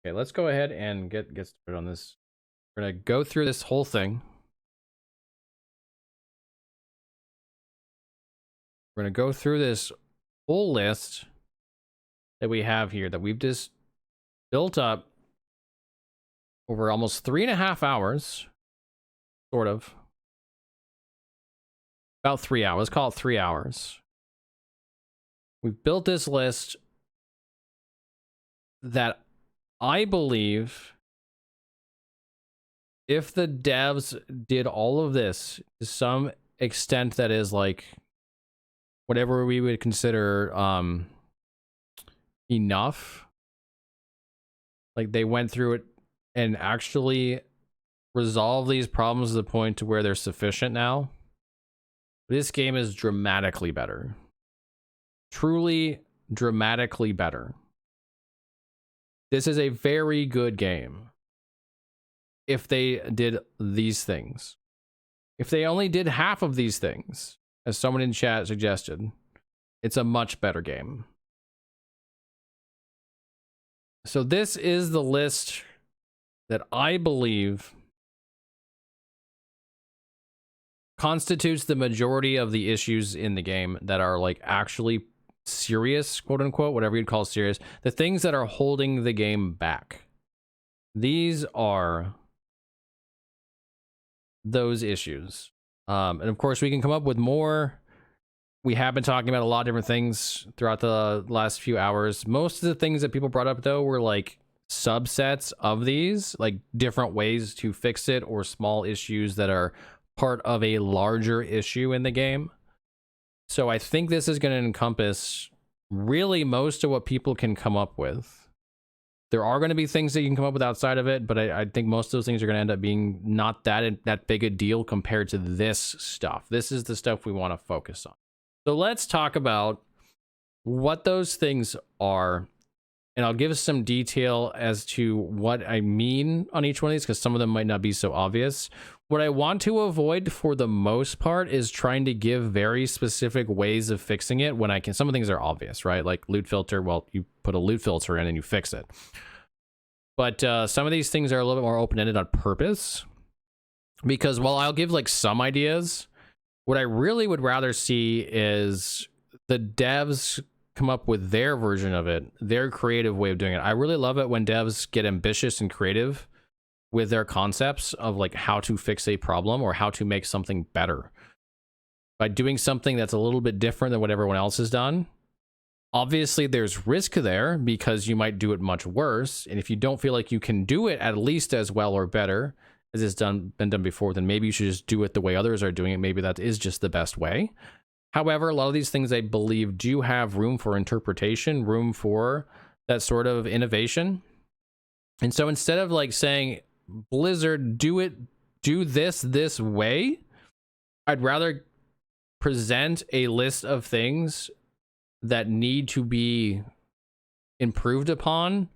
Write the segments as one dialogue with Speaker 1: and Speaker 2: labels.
Speaker 1: Okay, let's go ahead and get started on this. We're gonna go through this whole thing. We're gonna go through this whole list that we have here that we've just built up over almost 3.5 hours, sort of. About 3 hours. Let's call it 3 hours. We've built this list that I believe, if the devs did all of this to some extent that is like whatever we would consider enough, like they went through it and actually resolve these problems to the point to where they're sufficient now, this game is dramatically better. Truly dramatically better. This is a very good game if they did these things. If they only did half of these things, as someone in chat suggested, it's a much better game. So this is the list that I believe constitutes the majority of the issues in the game that are like actually serious, quote unquote, whatever you'd call serious, the things that are holding the game back. These are those issues. And of course, we can come up with more. We have been talking about a lot of different things throughout the last few hours. Most of the things that people brought up, though, were like subsets of these, like different ways to fix it or small issues that are part of a larger issue in the game. So I think this is going to encompass really most of what people can come up with. There are going to be things that you can come up with outside of it, but I think most of those things are going to end up being not that big a deal compared to this stuff. This is the stuff we want to focus on. So let's talk about what those things are, and I'll give some detail as to what I mean on each one of these, because some of them might not be so obvious. What I want to avoid for the most part is trying to give very specific ways of fixing it when I can. Some of the things are obvious, right? Like loot filter, well, you put a loot filter in and you fix it. But some of these things are a little bit more open-ended on purpose, because while I'll give like some ideas, what I really would rather see is the devs come up with their version of it, their creative way of doing it. I really love it when devs get ambitious and creative with their concepts of like how to fix a problem or how to make something better by doing something that's a little bit different than what everyone else has done. Obviously, there's risk there because you might do it much worse. And if you don't feel like you can do it at least as well or better as it's been done before, then maybe you should just do it the way others are doing it. Maybe that is just the best way. However, a lot of these things I believe do have room for interpretation, room for that sort of innovation. And so instead of like saying, Blizzard, do this way, I'd rather present a list of things that need to be improved upon,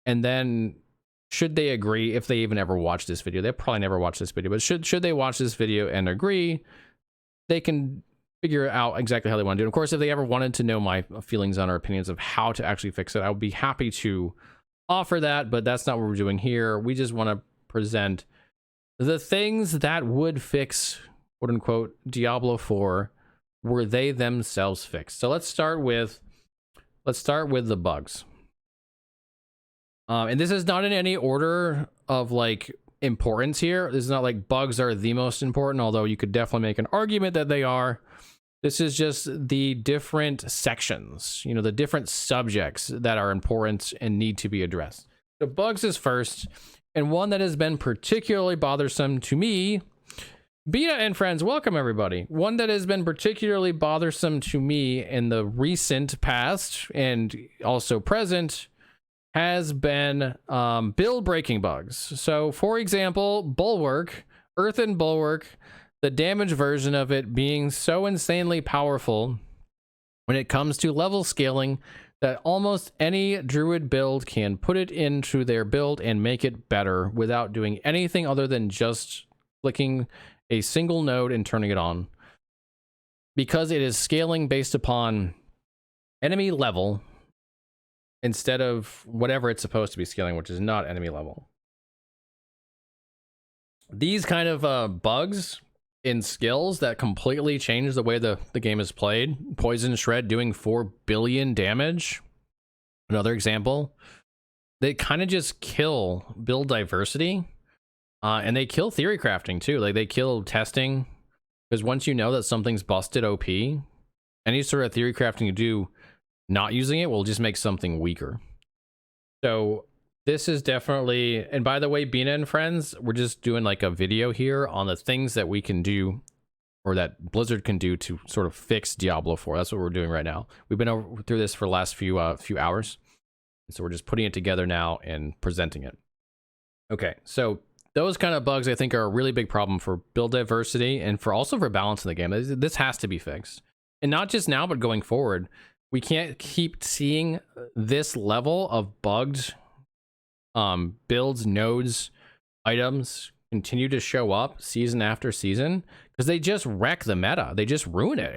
Speaker 1: and then should they agree, if they even ever watch this video, they probably never watch this video, but should they watch this video and agree, they can figure out exactly how they want to do it. Of course, if they ever wanted to know my feelings on or opinions of how to actually fix it, I would be happy to offer that, but that's not what we're doing here. We just want to present the things that would fix, quote unquote, Diablo 4 were they themselves fixed. So let's start with the bugs. And this is not in any order of like importance here. This is not like bugs are the most important, although you could definitely make an argument that they are. This is just the different sections, you know, the different subjects that are important and need to be addressed. So bugs is first, and one that has been particularly bothersome to me. Beta and friends, welcome everybody. One that has been particularly bothersome to me in the recent past and also present has been build breaking bugs. So for example, Bulwark, Earthen Bulwark, the damage version of it being so insanely powerful when it comes to level scaling that almost any druid build can put it into their build and make it better without doing anything other than just clicking a single node and turning it on. Because it is scaling based upon enemy level, instead of whatever it's supposed to be scaling, which is not enemy level. These kind of bugs in skills that completely change the way the game is played. Poison Shred doing 4 billion damage. Another example. They kind of just kill build diversity. And they kill theory crafting too. Like they kill testing. Because once you know that something's busted OP, any sort of theory crafting you do not using it will just make something weaker. So this is definitely, and by the way, Bina and friends, we're just doing like a video here on the things that we can do, or that Blizzard can do to sort of fix Diablo 4. That's what we're doing right now. We've been through this for the last few hours. So we're just putting it together now and presenting it. Okay, so those kind of bugs I think are a really big problem for build diversity and for also for balance in the game. This has to be fixed. And not just now, but going forward. We can't keep seeing this level of bugged builds, nodes, items continue to show up season after season because they just wreck the meta. They just ruin it.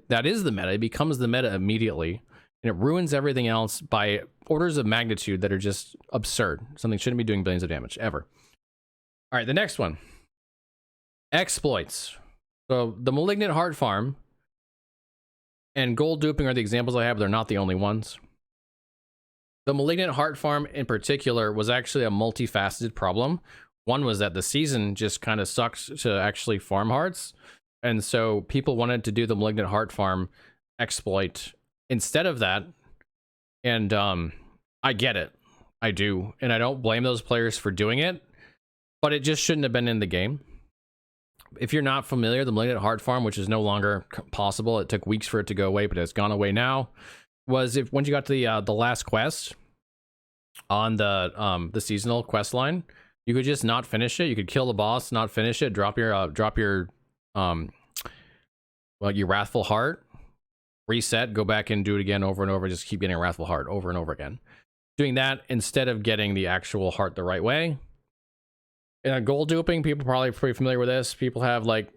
Speaker 1: That is the meta. It becomes the meta immediately, and it ruins everything else by orders of magnitude that are just absurd. Something shouldn't be doing billions of damage ever. All right, the next one, exploits. So the Malignant Heart Farm and gold duping are the examples I have. They're not the only ones. The Malignant Heart Farm in particular was actually a multifaceted problem. One was that the season just kind of sucked to actually farm hearts. And so people wanted to do the Malignant Heart Farm exploit instead of that. And I get it. I do. And I don't blame those players for doing it. But it just shouldn't have been in the game. If you're not familiar, the Malignant Heart Farm, which is no longer possible, it took weeks for it to go away, but it's gone away now, was once you got to the last quest on the seasonal quest line, you could just not finish it. You could kill the boss, not finish it, drop your Wrathful Heart, reset, go back and do it again over and over, just keep getting a Wrathful Heart over and over again. Doing that instead of getting the actual heart the right way. And gold duping, people are probably pretty familiar with this. People have like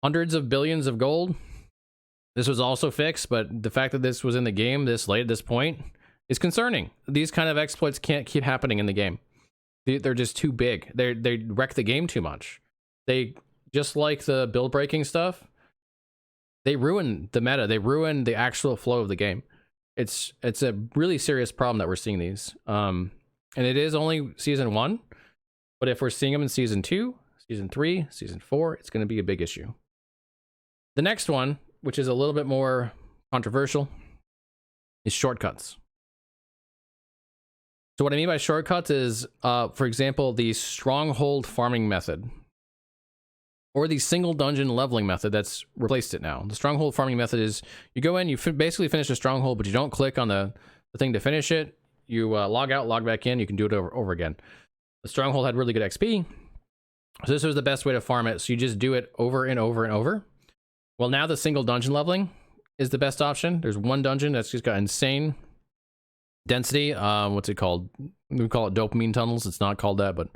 Speaker 1: hundreds of billions of gold. This was also fixed, but the fact that this was in the game this late at this point is concerning. These kind of exploits can't keep happening in the game. They're just too big. They wreck the game too much. They, just like the build breaking stuff, they ruin the meta. They ruin the actual flow of the game. It's a really serious problem that we're seeing these. And it is only season 1. But if we're seeing them in season 2, season 3, season 4, it's going to be a big issue. The next one, which is a little bit more controversial, is shortcuts. So what I mean by shortcuts is, for example, the stronghold farming method or the single dungeon leveling method that's replaced it now. The stronghold farming method is you go in, you basically finish a stronghold, but you don't click on the thing to finish it. You log out, log back in, you can do it over again. The stronghold had really good XP, so this was the best way to farm it. So you just do it over and over and over. Well, now the single dungeon leveling is the best option. There's one dungeon that's just got insane density. What's it called? We call it dopamine tunnels. It's not called that, but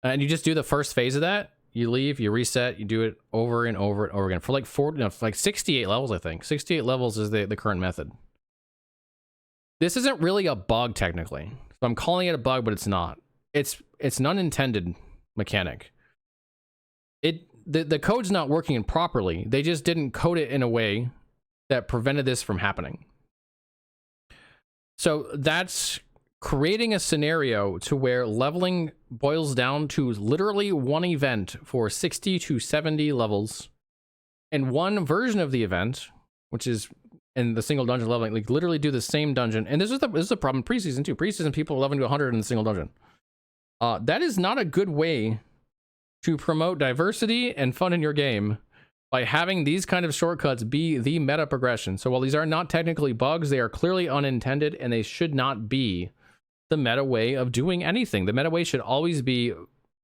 Speaker 1: and you just do the first phase of that. You leave, you reset, you do it over and over and over again for like 40, no, like 68 levels. I think 68 levels is the current method. This isn't really a bug technically, so I'm calling it a bug, but it's not. It's an unintended mechanic. The code's not working properly. They just didn't code it in a way that prevented this from happening. So that's creating a scenario to where leveling boils down to literally one event for 60 to 70 levels, and one version of the event, which is in the single dungeon leveling, like literally do the same dungeon. And this is a problem in preseason too. Preseason people are leveling to 100 in the single dungeon. That is not a good way to promote diversity and fun in your game by having these kind of shortcuts be the meta progression. So while these are not technically bugs, they are clearly unintended, and they should not be the meta way of doing anything. The meta way should always be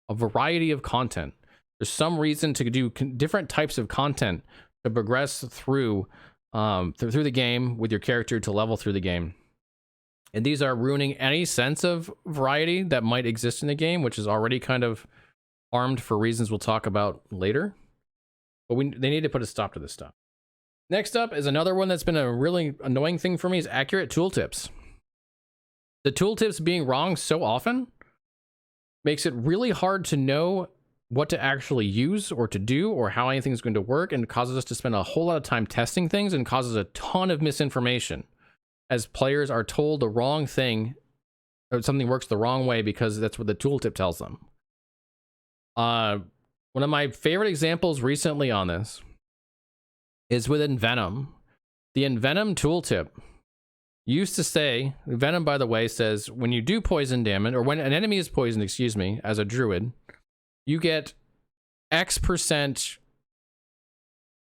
Speaker 1: a variety of content. There's some reason to do different types of content to progress through the game with your character, to level through the game. And these are ruining any sense of variety that might exist in the game, which is already kind of harmed for reasons we'll talk about later. But they need to put a stop to this stuff. Next up is another one that's been a really annoying thing for me, is accurate tooltips. The tooltips being wrong so often makes it really hard to know what to actually use or to do or how anything's going to work, and causes us to spend a whole lot of time testing things and causes a ton of misinformation as players are told the wrong thing or something works the wrong way because that's what the tooltip tells them. One of my favorite examples recently on this is with Envenom. The Envenom tooltip used to say, Venom, by the way, says when you do poison damage, or when an enemy is poisoned, excuse me, as a druid, you get X%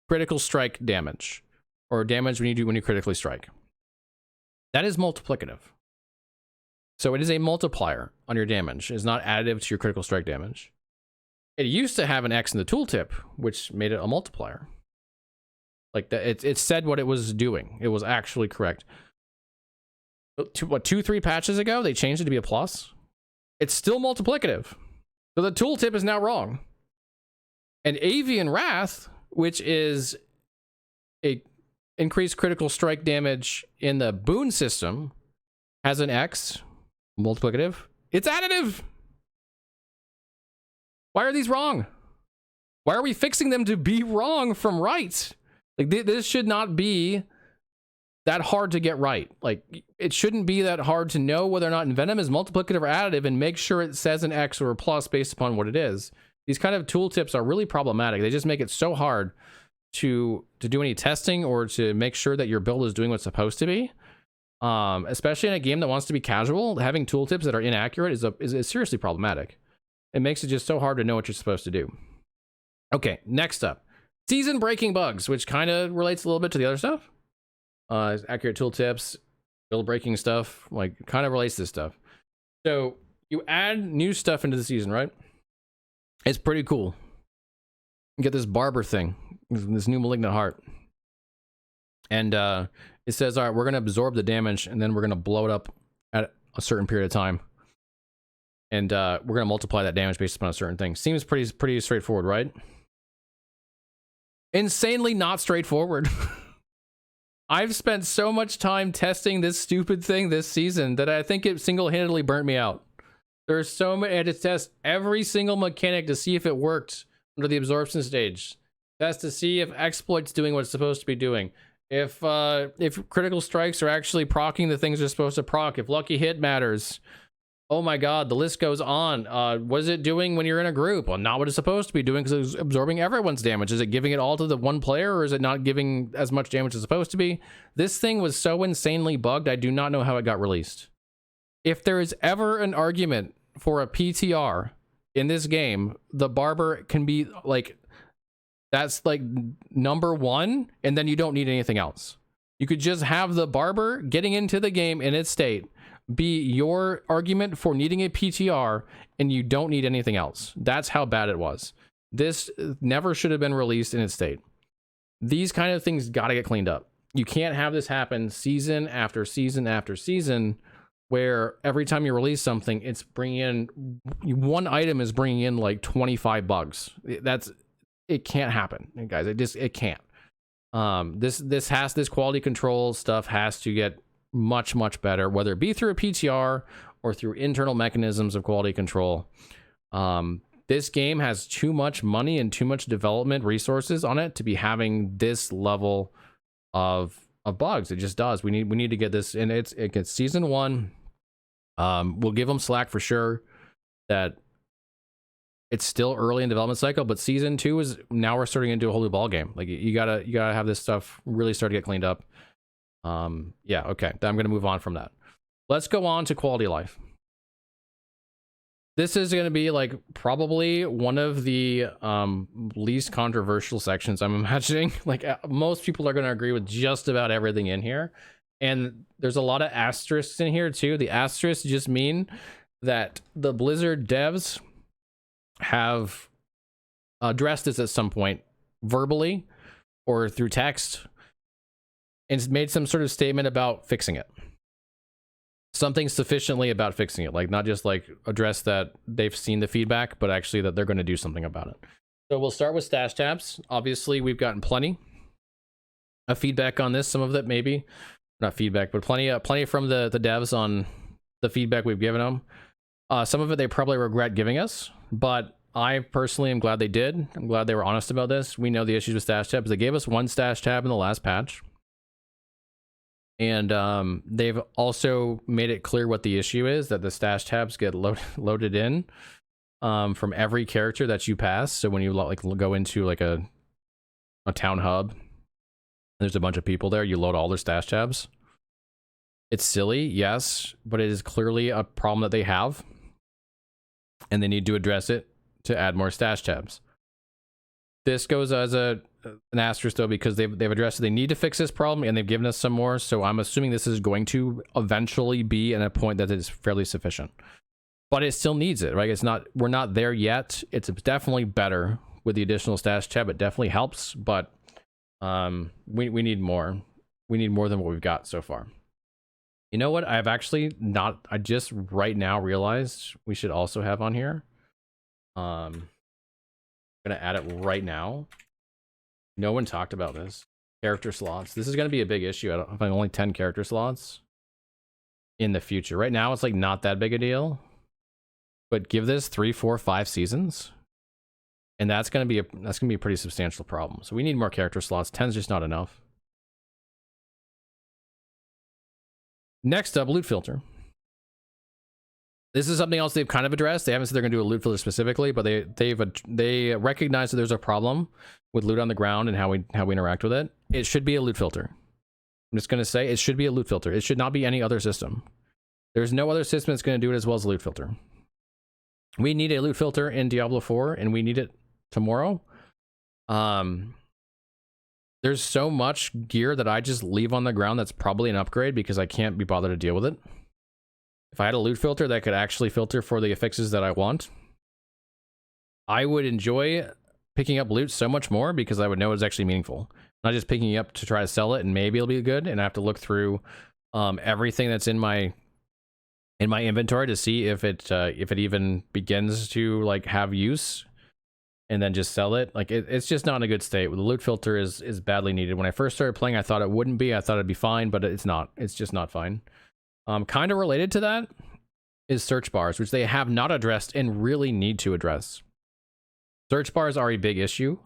Speaker 1: critical strike damage, or damage when you critically strike. That is multiplicative. So it is a multiplier on your damage. It's not additive to your critical strike damage. It used to have an X in the tooltip, which made it a multiplier. Like that, it said what it was doing. It was actually correct. 2-3 patches ago, they changed it to be a plus. It's still multiplicative. So the tooltip is now wrong. And Avian Wrath, which is a increased critical strike damage in the boon system, has an X, multiplicative. It's additive. Why are these wrong? Why are we fixing them to be wrong from right? Like this should not be that hard to get right. Like it shouldn't be that hard to know whether or not Envenom is multiplicative or additive and make sure it says an X or a plus based upon what it is. These kind of tooltips are really problematic. They just make it so hard to do any testing or to make sure that your build is doing what's supposed to be. Especially in a game that wants to be casual, having tooltips that are inaccurate is seriously problematic. It makes it just so hard to know what you're supposed to do. Okay, next up, season breaking bugs, which kind of relates a little bit to the other stuff. Accurate tooltips, build breaking stuff, like kind of relates to this stuff. So you add new stuff into the season, right? It's pretty cool. You get this barber thing, this new malignant heart. And it says, all right, we're going to absorb the damage and then we're going to blow it up at a certain period of time. And we're going to multiply that damage based upon a certain thing. Seems pretty straightforward, right? Insanely not straightforward. I've spent so much time testing this stupid thing this season that I think it single-handedly burnt me out. There's so many, I had to test every single mechanic to see if it worked under the absorption stage. Test to see if exploit's doing what it's supposed to be doing. If critical strikes are actually proccing the things they're supposed to proc. If lucky hit matters. Oh my god, the list goes on. What is it doing when you're in a group? Well, not what it's supposed to be doing because it's absorbing everyone's damage. Is it giving it all to the one player, or is it not giving as much damage as it's supposed to be? This thing was so insanely bugged, I do not know how it got released. If there is ever an argument for a PTR in this game, the barber can be like, that's like number one, and then you don't need anything else. You could just have the barber getting into the game in its state be your argument for needing a PTR, and you don't need anything else. That's how bad it was. This never should have been released in its state. These kind of things got to get cleaned up. You can't have this happen season after season after season, where every time you release something, it's bringing in, one item is bringing in like 25 bugs. It can't happen, guys. It can't. This quality control stuff has to get much better, whether it be through a PTR or through internal mechanisms of quality control. This game has too much money and too much development resources on it to be having this level of bugs. It just does. We need to get this, and it gets season 1. We'll give them slack for sure that it's still early in development cycle, but season 2 is now we're starting into a whole new ball game. Like you gotta have this stuff really start to get cleaned up. Yeah, okay. I'm going to move on from that. Let's go on to quality of life. This is going to be like probably one of the least controversial sections, I'm imagining. Like most people are going to agree with just about everything in here. And there's a lot of asterisks in here too. The asterisks just mean that the Blizzard devs have addressed this at some point verbally or through text, and made some sort of statement about fixing it. Something sufficiently about fixing it. Like not just like address that they've seen the feedback, but actually that they're going to do something about it. So we'll start with stash tabs. Obviously, we've gotten plenty of feedback on this. Some of that maybe not feedback, but plenty from the devs on the feedback we've given them. Some of it they probably regret giving us, but I personally am glad they did. I'm glad they were honest about this. We know the issues with stash tabs. They gave us one stash tab in the last patch. And they've also made it clear what the issue is, that the stash tabs get loaded in from every character that you pass. So when you like go into like a town hub, there's a bunch of people there, you load all their stash tabs. It's silly, yes, but it is clearly a problem that they have, and they need to address it to add more stash tabs. This goes as an asterisk though, because they've addressed it. They need to fix this problem, and they've given us some more. So I'm assuming this is going to eventually be at a point that is fairly sufficient. But it still needs it, right? It's not. We're not there yet. It's definitely better with the additional stash tab. It definitely helps, but we need more. We need more than what we've got so far. You know what? I've actually not. I just right now realized we should also have on here. I'm gonna add it right now. No one talked about this. Character slots. This is gonna be a big issue. I have only 10 character slots in the future. Right now, it's like not that big a deal. But give this 3, 4, 5 seasons, and that's gonna be a pretty substantial problem. So we need more character slots. 10's just not enough. Next up, loot filter. This is something else they've kind of addressed. They haven't said they're going to do a loot filter specifically, but they recognize that there's a problem with loot on the ground and how we interact with it. It should be a loot filter. I'm just going to say it should be a loot filter. It should not be any other system. There's no other system that's going to do it as well as a loot filter. We need a loot filter in Diablo 4, and we need it tomorrow. There's so much gear that I just leave on the ground that's probably an upgrade because I can't be bothered to deal with it. If I had a loot filter that could actually filter for the affixes that I want, I would enjoy picking up loot so much more because I would know it's actually meaningful. Not just picking it up to try to sell it and maybe it'll be good, and I have to look through everything that's in my inventory to see if it even begins to like have use, and then just sell it. Like it's just not in a good state. The loot filter is badly needed. When I first started playing, I thought it wouldn't be. I thought it'd be fine, but it's not. It's just not fine. Kind of related to that is search bars, which they have not addressed and really need to address. Search bars are a big issue.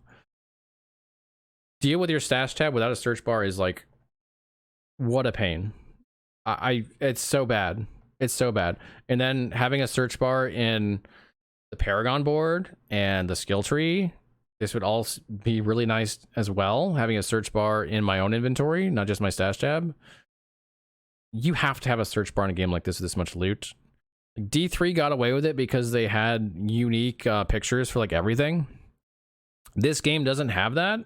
Speaker 1: Deal with your stash tab without a search bar is like, what a pain. It's so bad. It's so bad. And then having a search bar in the Paragon board and the skill tree, this would all be really nice as well. Having a search bar in my own inventory, not just my stash tab. You have to have a search bar in a game like this with this much loot. D3 got away with it because they had unique pictures for like everything. This game doesn't have that.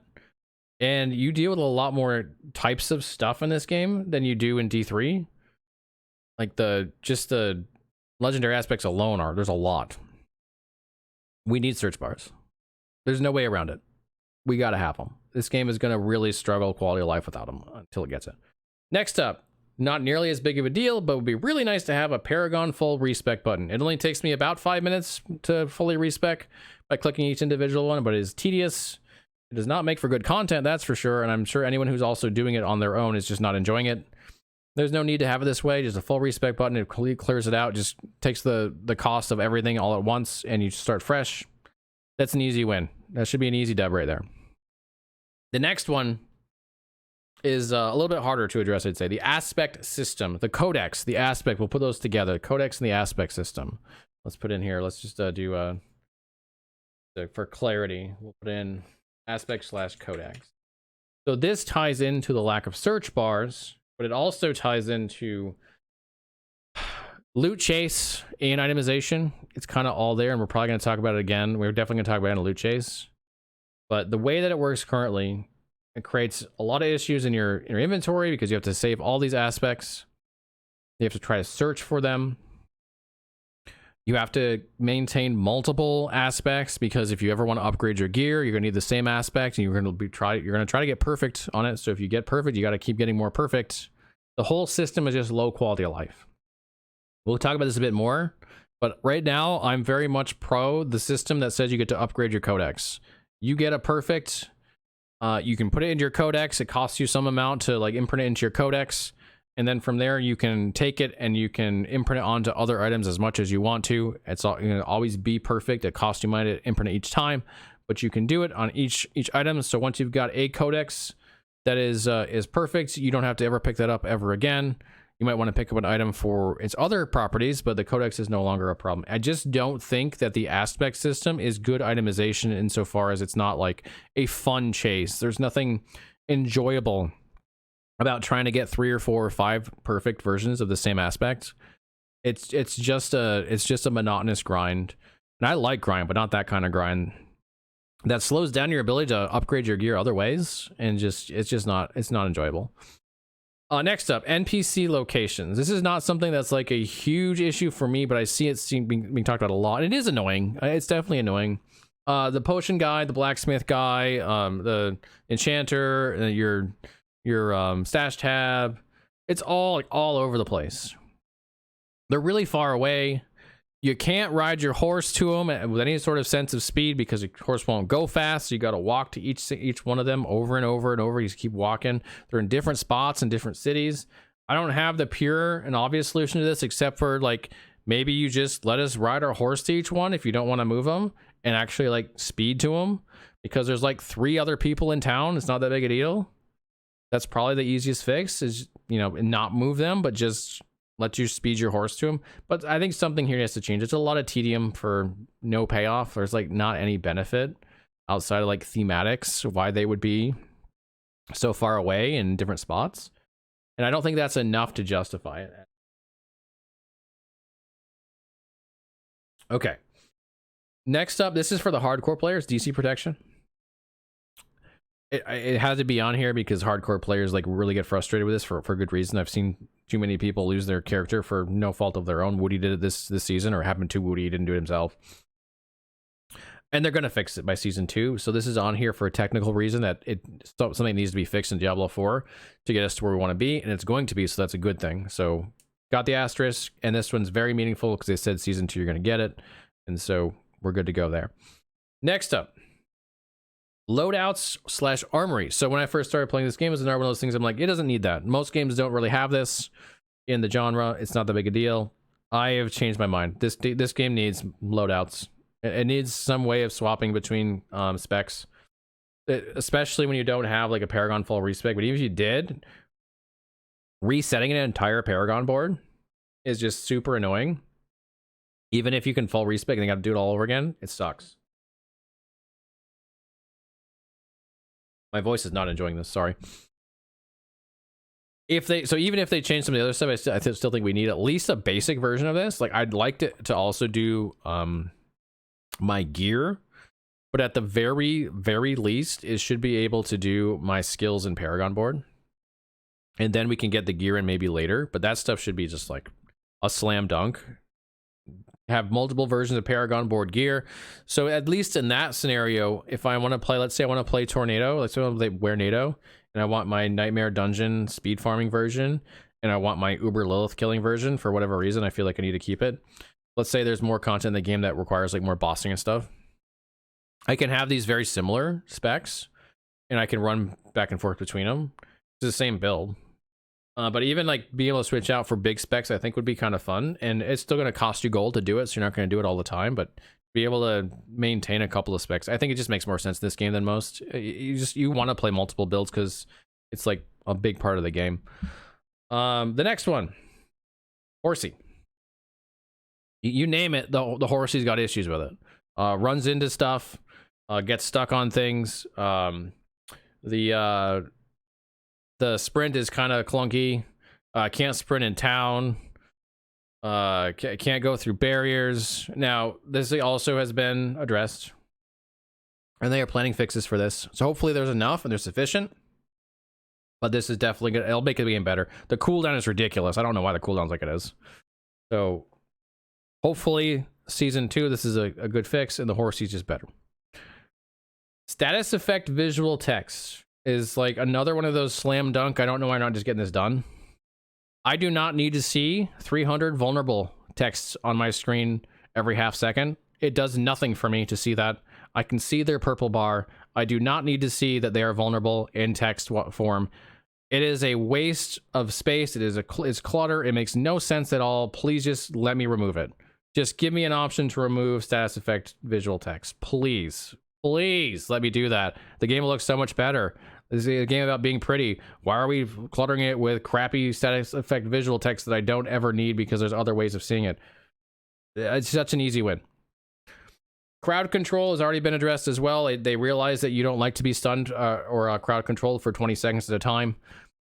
Speaker 1: And you deal with a lot more types of stuff in this game than you do in D3. Like just the legendary aspects alone there's a lot. We need search bars. There's no way around it. We gotta have them. This game is gonna really struggle quality of life without them until it gets it. Next up, not nearly as big of a deal, but would be really nice to have a Paragon full respec button. It only takes me about 5 minutes to fully respec by clicking each individual one, but it is tedious. It does not make for good content, that's for sure, and I'm sure anyone who's also doing it on their own is just not enjoying it. There's no need to have it this way. Just a full respec button, it clears it out, just takes the cost of everything all at once, and you start fresh. That's an easy win. That should be an easy dub right there. The next one is a little bit harder to address, I'd say. The aspect system, the codex, the aspect, we'll put those together. Codex and the aspect system. Let's put in here, let's just do, for clarity, we'll put in aspect/codex. So this ties into the lack of search bars, but it also ties into loot chase and itemization. It's kind of all there, and we're probably going to talk about it again. We're definitely going to talk about it in a loot chase. But the way that it works currently, it creates a lot of issues in your inventory because you have to save all these aspects. You have to try to search for them. You have to maintain multiple aspects because if you ever want to upgrade your gear, you're going to need the same aspect, and you're going to try to get perfect on it. So if you get perfect, you got to keep getting more perfect. The whole system is just low quality of life. We'll talk about this a bit more, but right now I'm very much pro the system that says you get to upgrade your codex. You get a perfect, you can put it into your codex. It costs you some amount to like imprint it into your codex. and then from there you can take it and you can imprint it onto other items as much as you want to. It's all, you know, always be perfect. It costs you money to imprint it each time, but you can do it on each item. So once you've got a codex that is perfect, you don't have to ever pick that up ever again. You might want to pick up an item for its other properties, but the codex is no longer a problem. I just don't think that the aspect system is good itemization insofar as it's not like a fun chase. There's nothing enjoyable about trying to get 3 or 4 or 5 perfect versions of the same aspect. It's just a monotonous grind. And I like grind, but not that kind of grind that slows down your ability to upgrade your gear other ways, and it's not enjoyable. Next up, NPC locations. This is not something that's like a huge issue for me, but I see it being talked about a lot. It is annoying. It's definitely annoying. The potion guy, the blacksmith guy, the enchanter, your stash tab. It's all over the place. They're really far away. You can't ride your horse to them with any sort of sense of speed because your horse won't go fast. So you got to walk to each one of them over and over and over. You just keep walking. They're in different spots in different cities. I don't have the pure and obvious solution to this, except for like maybe you just let us ride our horse to each one if you don't want to move them and actually like speed to them, because there's like 3 other people in town. It's not that big a deal. That's probably the easiest fix, is, you know, not move them, but just let you speed your horse to them. But I think something here has to change. It's a lot of tedium for no payoff. There's like not any benefit outside of like thematics, why they would be so far away in different spots. And I don't think that's enough to justify it. Okay. Next up, this is for the hardcore players, DC protection. It has to be on here because hardcore players like really get frustrated with this for good reason. I've seen too many people lose their character for no fault of their own. Woody did it this season, or happened to Woody. He didn't do it himself. And they're going to fix it by season 2. So this is on here for a technical reason, that something needs to be fixed in Diablo 4 to get us to where we want to be. And it's going to be, so that's a good thing. So got the asterisk, and this one's very meaningful because they said season 2 you're going to get it. And so we're good to go there. Next up, loadouts / armory. So when I first started playing this game, it was another one of those things I'm like, it doesn't need that. Most games don't really have this in the genre. It's not that big a deal. I have changed my mind. This game needs loadouts. It needs some way of swapping between specs, especially when you don't have like a Paragon full respec. But even if you did, resetting an entire Paragon board is just super annoying. Even if you can full respec and you got to do it all over again, it sucks. My voice is not enjoying this, sorry. Even if they change some of the other stuff, I still think we need at least a basic version of this. Like, I'd like to also do my gear, but at the very least, it should be able to do my skills in Paragon board. And then we can get the gear in maybe later, but that stuff should be just like a slam dunk. Have multiple versions of Paragon board gear. So at least in that scenario, if I want to play, let's say I want to play Tornado, let's say I want to play Werenado, and I want my Nightmare Dungeon speed farming version, and I want my Uber Lilith killing version for whatever reason, I feel like I need to keep it. Let's say there's more content in the game that requires like more bossing and stuff. I can have these very similar specs, and I can run back and forth between them. It's the same build. But even like being able to switch out for big specs, I think would be kind of fun. And it's still going to cost you gold to do it, so you're not going to do it all the time. But be able to maintain a couple of specs, I think it just makes more sense in this game than most. You want to play multiple builds because it's like a big part of the game. The next one, Horsey. You name it, the Horsey's got issues with it. Runs into stuff, gets stuck on things. The sprint is kind of clunky. Can't sprint in town. Can't go through barriers. Now, this also has been addressed, and they are planning fixes for this. So hopefully there's enough and they're sufficient. But this is definitely good. It'll make the game better. The cooldown is ridiculous. I don't know why the cooldown's like it is. So hopefully season 2, this is a good fix, and the Horsey's just better. Status effect visual text is like another one of those slam dunk. I don't know why I'm not just getting this done. I do not need to see 300 vulnerable texts on my screen every half second. It does nothing for me to see that. I can see their purple bar. I do not need to see that they are vulnerable in text form It is a waste of space. It's clutter. It makes no sense at all. Please just let me remove it. Just give me an option to remove status effect visual text. Please. Please let me do that. The game looks so much better. This is a game about being pretty. Why are we cluttering it with crappy status effect visual text that I don't ever need because there's other ways of seeing it? It's such an easy win. Crowd control has already been addressed as well. They realize that you don't like to be stunned or crowd controlled for 20 seconds at a time.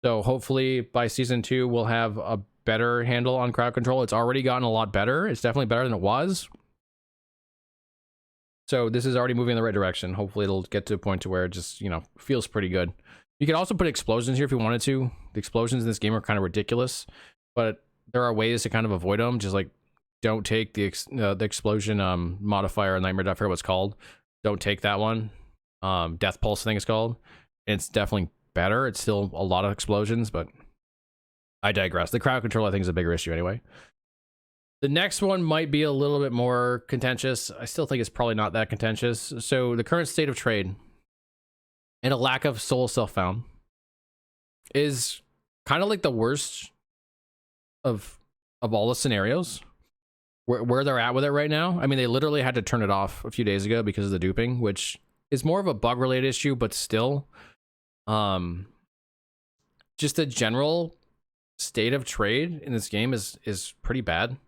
Speaker 1: So hopefully by season 2, we'll have a better handle on crowd control. It's already gotten a lot better. It's definitely better than it was. So this is already moving in the right direction. Hopefully it'll get to a point to where it just, feels pretty good. You can also put explosions here if you wanted to. The explosions in this game are kind of ridiculous, but there are ways to kind of avoid them. Just like, don't take the explosion modifier in Nightmare. I forget what it's called. Don't take that one. Death Pulse, I think it's called. It's definitely better. It's still a lot of explosions, but I digress. The crowd control, I think, is a bigger issue anyway. The next one might be a little bit more contentious. I still think it's probably not that contentious. So the current state of trade and a lack of soul self-found is kind of like the worst of all the scenarios. Where they're at with it right now. I mean, they literally had to turn it off a few days ago because of the duping, which is more of a bug-related issue, but still, just the general state of trade in this game is pretty bad.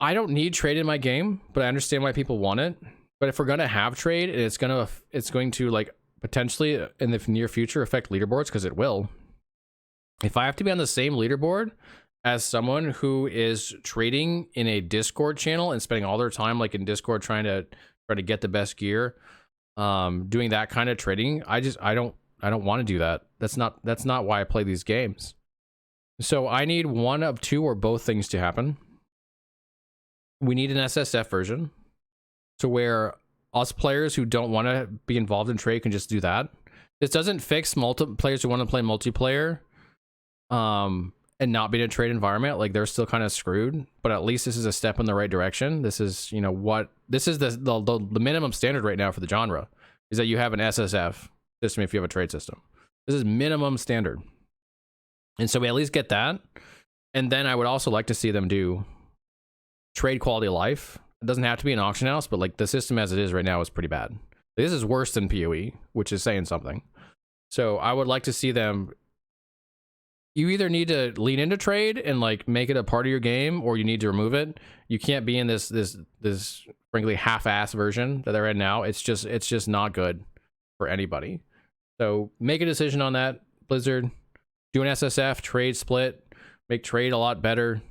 Speaker 1: I don't need trade in my game, but I understand why people want it. But if we're gonna have trade, and it's going to like potentially in the near future affect leaderboards, because it will. If I have to be on the same leaderboard as someone who is trading in a Discord channel and spending all their time like in Discord trying to get the best gear, doing that kind of trading, I don't want to do that. That's not why I play these games. So I need one of two or both things to happen. We need an SSF version, to where us players who don't want to be involved in trade can just do that. This doesn't fix players who want to play multiplayer. And not being a trade environment, like they're still kind of screwed, but at least this is a step in the right direction. This is, the minimum standard right now for the genre is that you have an SSF system if you have a trade system. This is minimum standard. And so we at least get that. And then I would also like to see them do trade quality of life. It doesn't have to be an auction house, but like the system as it is right now is pretty bad. This is worse than PoE, which is saying something. So I would like to see them. You either need to lean into trade and like make it a part of your game, or you need to remove it. You can't be in this frankly half-ass version that they're in now. It's just not good for anybody. So make a decision on that, Blizzard. Do an SSF trade split, make trade a lot better.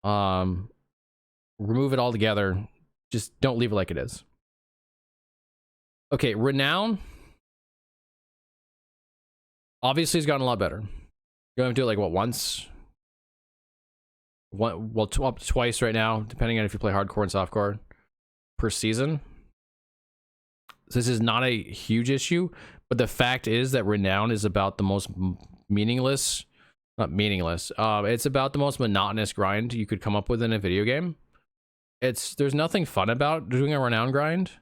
Speaker 1: Remove it all together. Just don't leave it like it is. Okay, Renown obviously has gotten a lot better. You have to do it like what, once? Twice right now, depending on if you play hardcore and softcore per season. So this is not a huge issue, but the fact is that Renown is about the most it's about the most monotonous grind you could come up with in a video game. There's nothing fun about doing a Renown grind.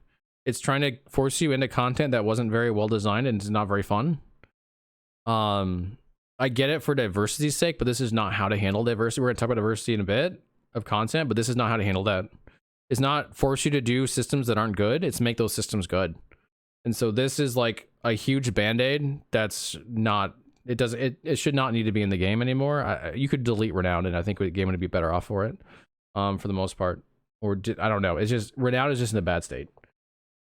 Speaker 1: It's trying to force you into content that wasn't very well designed and is not very fun. I get it for diversity's sake, but this is not how to handle diversity. We're going to talk about diversity in a bit of content, but this is not how to handle that. It's not force you to do systems that aren't good. It's make those systems good. And so this is like a huge band-aid that's not, it should not need to be in the game anymore. You could delete Renown, and I think the game would be better off for it, for the most part. I don't know. It's just, Renown is just in a bad state.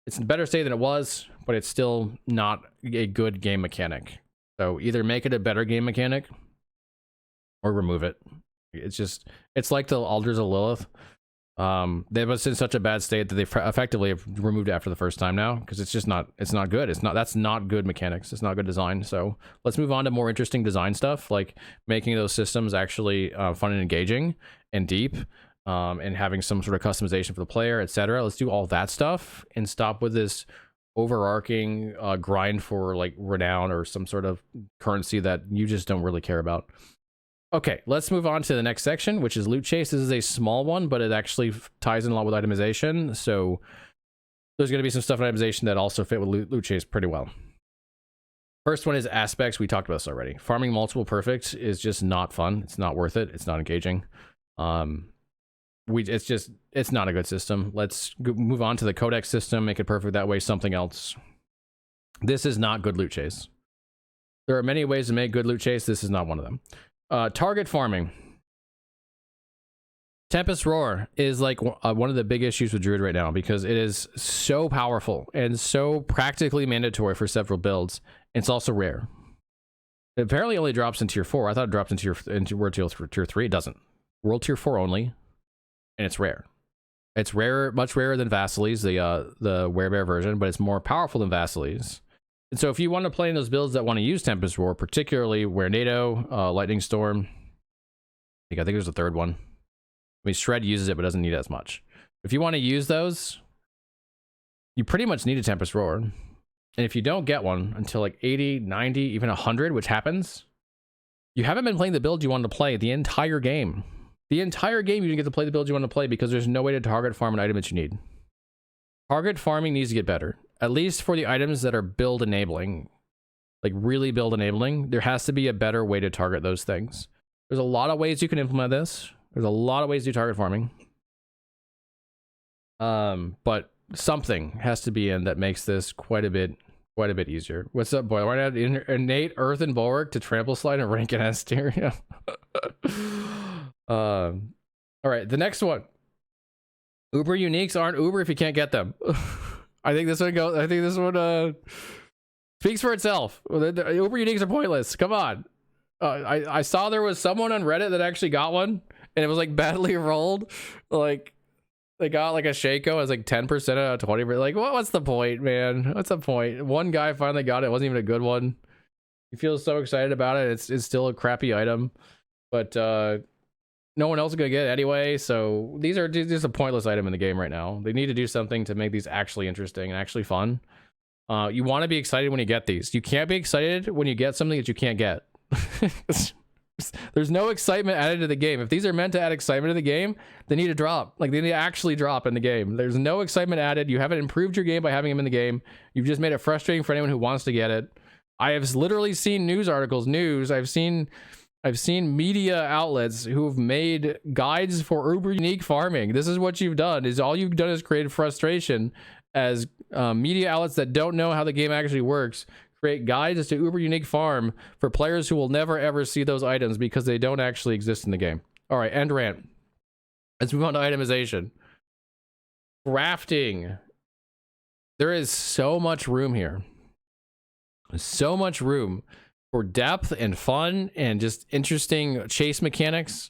Speaker 1: It's in a better state than it was, but it's still not a good game mechanic. So either make it a better game mechanic or remove it. It's like the Alders of Lilith. They was in such a bad state that they effectively have removed it after the first time now, because it's not good. That's not good mechanics. It's not good design. So let's move on to more interesting design stuff, like making those systems actually fun and engaging and deep, and having some sort of customization for the player, etc. Let's do all that stuff and stop with this overarching grind for like Renown or some sort of currency that you just don't really care about. Okay, let's move on to the next section, which is loot chase. This is a small one, but it actually ties in a lot with itemization. So there's going to be some stuff in itemization that also fit with loot chase pretty well. First one is aspects. We talked about this already. Farming multiple perfect is just not fun. It's not worth it. It's not engaging. It's not a good system. Let's move on to the codex system. Make it perfect that way. Something else. This is not good loot chase. There are many ways to make good loot chase. This is not one of them. Target farming. Tempest Roar is like one of the big issues with Druid right now because it is so powerful and so practically mandatory for several builds. It's also rare. It apparently only drops in tier 4. I thought it dropped into World tier 3. It doesn't. World tier 4 only, and it's rare. It's rarer, much rarer than Vasily's, the Werebear version, but it's more powerful than Vasily's. And so if you want to play in those builds that want to use Tempest Roar, particularly Werenado, Lightning Storm, I think there's a third one. I mean, Shred uses it, but doesn't need it as much. If you want to use those, you pretty much need a Tempest Roar. And if you don't get one until like 80, 90, even 100, which happens, you haven't been playing the build you wanted to play the entire game. The entire game, you didn't get to play the build you want to play because there's no way to target farm an item that you need. Target farming needs to get better, at least for the items that are build enabling, like really build enabling. There has to be a better way to target those things. There's a lot of ways you can implement this. There's a lot of ways to do target farming. But something has to be in that makes this quite a bit easier. What's up, boy? Why not innate earth and bulwark to trample slide and rank in S tier? All right, the next one. Uber uniques aren't Uber if you can't get them. I think this one speaks for itself. The Uber uniques are pointless. Come on. I saw there was someone on Reddit that actually got one, and it was like badly rolled. Like they got like a Shaco as like 10% out of 20%. Like, what's the point, man? What's the point? One guy finally got it. It wasn't even a good one. He feels so excited about it. It's still a crappy item, but no one else is gonna get it anyway. So these are just a pointless item in the game right now. They need to do something to make these actually interesting and actually fun. You want to be excited when you get these. You can't be excited when you get something that you can't get. There's no excitement added to the game. If these are meant to add excitement to the game, they need to drop. Like, they need to actually drop in the game. There's no excitement added. You haven't improved your game by having them in the game. You've just made it frustrating for anyone who wants to get it. I have literally seen news articles, I've seen media outlets who've made guides for uber unique farming. This is what you've done. All you've done is create frustration as media outlets that don't know how the game actually works create guides to uber unique farm for players who will never ever see those items because they don't actually exist in the game. All right, end rant. Let's move on to itemization. Crafting. There is so much room here. So much room for depth and fun and just interesting chase mechanics.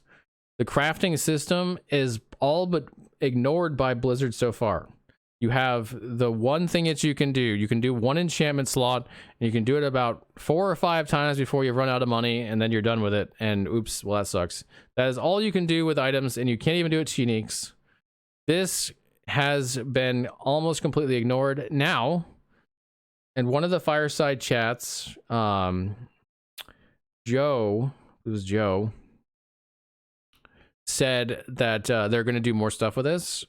Speaker 1: The crafting system is all but ignored by Blizzard so far. You have the one thing that you can do. You can do one enchantment slot, and you can do it about 4 or 5 times before you run out of money, and then you're done with it. And oops, well, that sucks. That is all you can do with items, and you can't even do it to uniques. This has been almost completely ignored now. And one of the fireside chats, Joe said that they're going to do more stuff with this.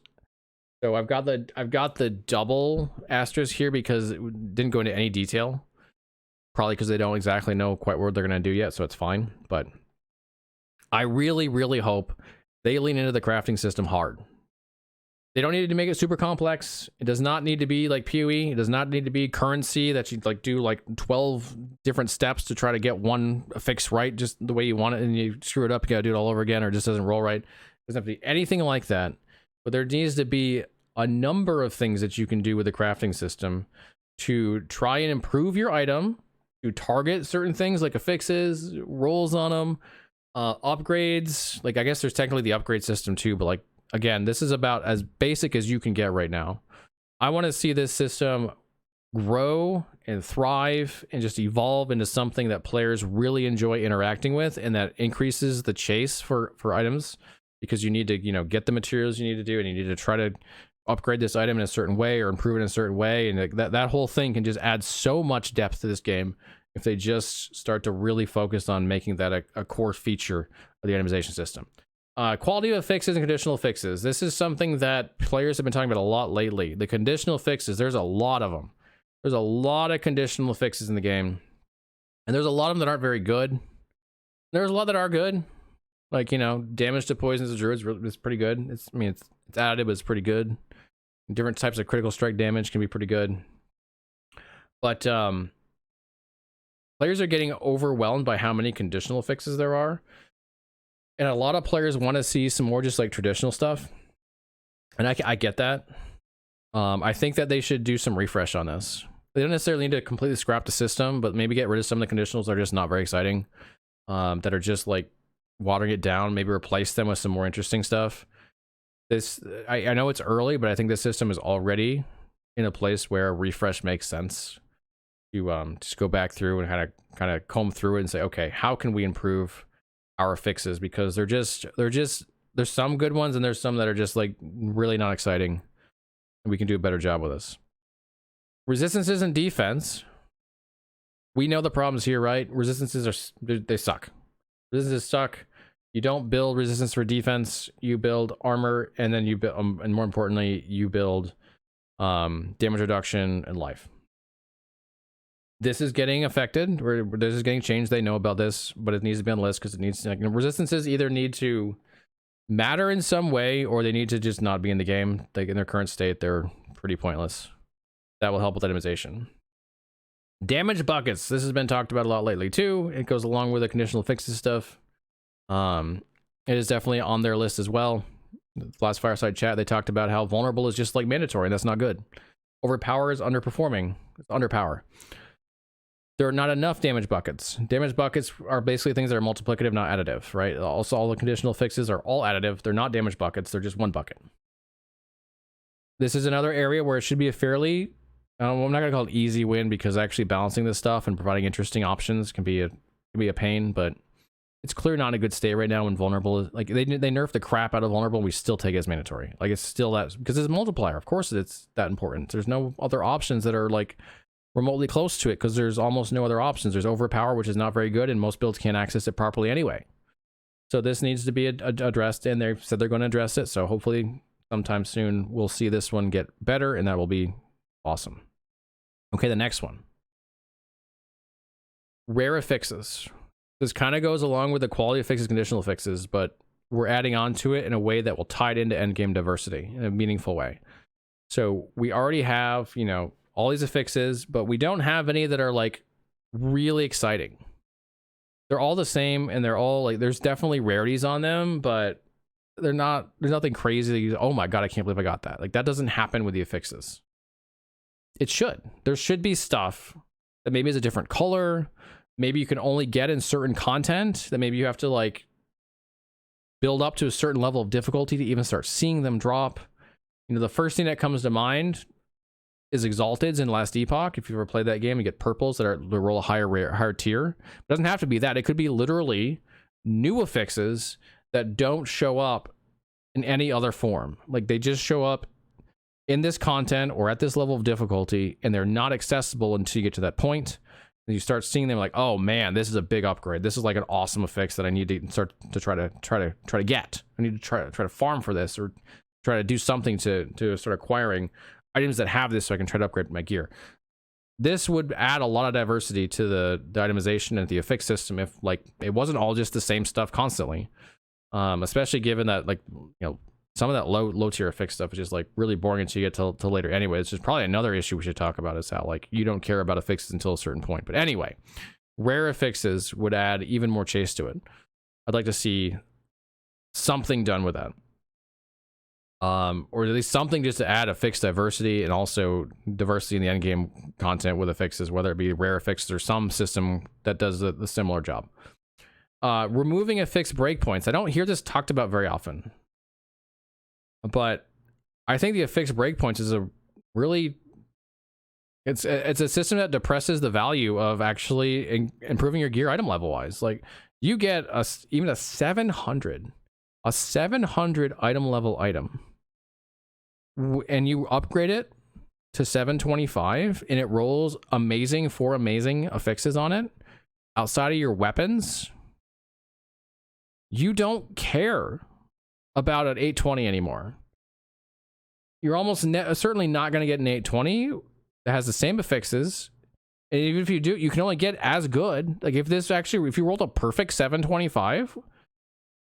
Speaker 1: So I've got the double asterisk here because it didn't go into any detail. Probably because they don't exactly know quite what they're going to do yet, so it's fine. But I really, really hope they lean into the crafting system hard. They don't need to make it super complex. It does not need to be like PoE. It does not need to be currency that you like do like 12 different steps to try to get one fix right just the way you want it, and you screw it up, you gotta do it all over again, or it just doesn't roll right. It doesn't have to be anything like that. But there needs to be a number of things that you can do with the crafting system to try and improve your item, to target certain things like affixes, rolls on them, upgrades. Like, I guess there's technically the upgrade system too, but like, again, this is about as basic as you can get right now. I want to see this system grow and thrive and just evolve into something that players really enjoy interacting with, and that increases the chase for items, because you need to, get the materials you need to do, and you need to try to upgrade this item in a certain way or improve it in a certain way. And that whole thing can just add so much depth to this game if they just start to really focus on making that a core feature of the itemization system. Quality of fixes and conditional fixes. This is something that players have been talking about a lot lately. The conditional fixes, there's a lot of them. There's a lot of conditional fixes in the game. And there's a lot of them that aren't very good. There's a lot that are good. Like, you know, damage to poisons of druids is pretty good. It's additive, but it's pretty good. Different types of critical strike damage can be pretty good. But players are getting overwhelmed by how many conditional fixes there are. And a lot of players want to see some more just like traditional stuff. And I get that. I think that they should do some refresh on this. They don't necessarily need to completely scrap the system, but maybe get rid of some of the conditionals that are just not very exciting. That are just like watering it down, maybe replace them with some more interesting stuff. I know it's early, but I think the system is already in a place where refresh makes sense. You just go back through and kind of comb through it and say, okay, how can we improve our fixes? Because there's some good ones and there's some that are just like really not exciting, and we can do a better job with this. Resistances and defense. We know the problems here, right? Resistances they suck. Resistances suck. You don't build resistance for defense. You build armor, and then you build, and more importantly, you build damage reduction and life. This is getting affected. This is getting changed. They know about this, but it needs to be on the list because it needs to, like, resistances either need to matter in some way, or they need to just not be in the game. Like in their current state, they're pretty pointless. That will help with itemization. Damage buckets. This has been talked about a lot lately too. It goes along with the conditional fixes stuff. It is definitely on their list as well. The last Fireside Chat, they talked about how vulnerable is just like mandatory, and that's not good. Overpower is underperforming. It's underpower. There are not enough damage buckets. Damage buckets are basically things that are multiplicative, not additive, right? Also, all the conditional fixes are all additive. They're not damage buckets. They're just one bucket. This is another area where it should be a fairly, I'm not going to call it easy win, because actually balancing this stuff and providing interesting options can be a pain, but it's clear not in a good state right now when vulnerable is, like, they nerf the crap out of vulnerable and we still take it as mandatory. Like, it's still that, because it's a multiplier. Of course it's that important. There's no other options that are like remotely close to it, because there's almost no other options. There's overpower, which is not very good, and most builds can't access it properly anyway. So this needs to be addressed, and they've said they're going to address it. So hopefully sometime soon we'll see this one get better, and that will be awesome. Okay, the next one. Rare fixes. This kind of goes along with the quality of fixes, conditional fixes, but we're adding on to it in a way that will tie it into endgame diversity in a meaningful way. So we already have, you know, all these affixes, but we don't have any that are like really exciting. They're all the same, and they're all like, there's definitely rarities on them, but there's nothing crazy that you, oh my god, I can't believe I got that. Like, that doesn't happen with the affixes. It should. There should be stuff that maybe is a different color. Maybe you can only get in certain content, that maybe you have to like build up to a certain level of difficulty to even start seeing them drop. You know, the first thing that comes to mind is Exalteds in Last Epoch. If you ever played that game, you get purples that roll a higher tier. It doesn't have to be that. It could be literally new affixes that don't show up in any other form. Like, they just show up in this content or at this level of difficulty, and they're not accessible until you get to that point. And you start seeing them like, oh man, this is a big upgrade. This is like an awesome affix that I need to start to try to get. I need to try to farm for this, or try to do something to start acquiring items that have this, so I can try to upgrade my gear. This would add a lot of diversity to the itemization and the affix system if, like, it wasn't all just the same stuff constantly. Especially given that, like, you know, some of that low tier affix stuff is just like really boring until you get till later anyway. It's just probably another issue we should talk about, is how like you don't care about affixes until a certain point. But anyway, rare affixes would add even more chase to it. I'd like to see something done with that. Or at least something just to add affix diversity, and also diversity in the endgame content with affixes, whether it be rare affixes or some system that does the similar job. Removing affix breakpoints. I don't hear this talked about very often, but I think the affix breakpoints is a really, it's a system that depresses the value of actually improving your gear item level wise. Like, you get even a 700 item level item, and you upgrade it to 725, and it rolls amazing affixes on it outside of your weapons. You don't care about an 820 anymore. You're almost certainly not going to get an 820 that has the same affixes And even if you do, you can only get as good. Like if you rolled a perfect 725,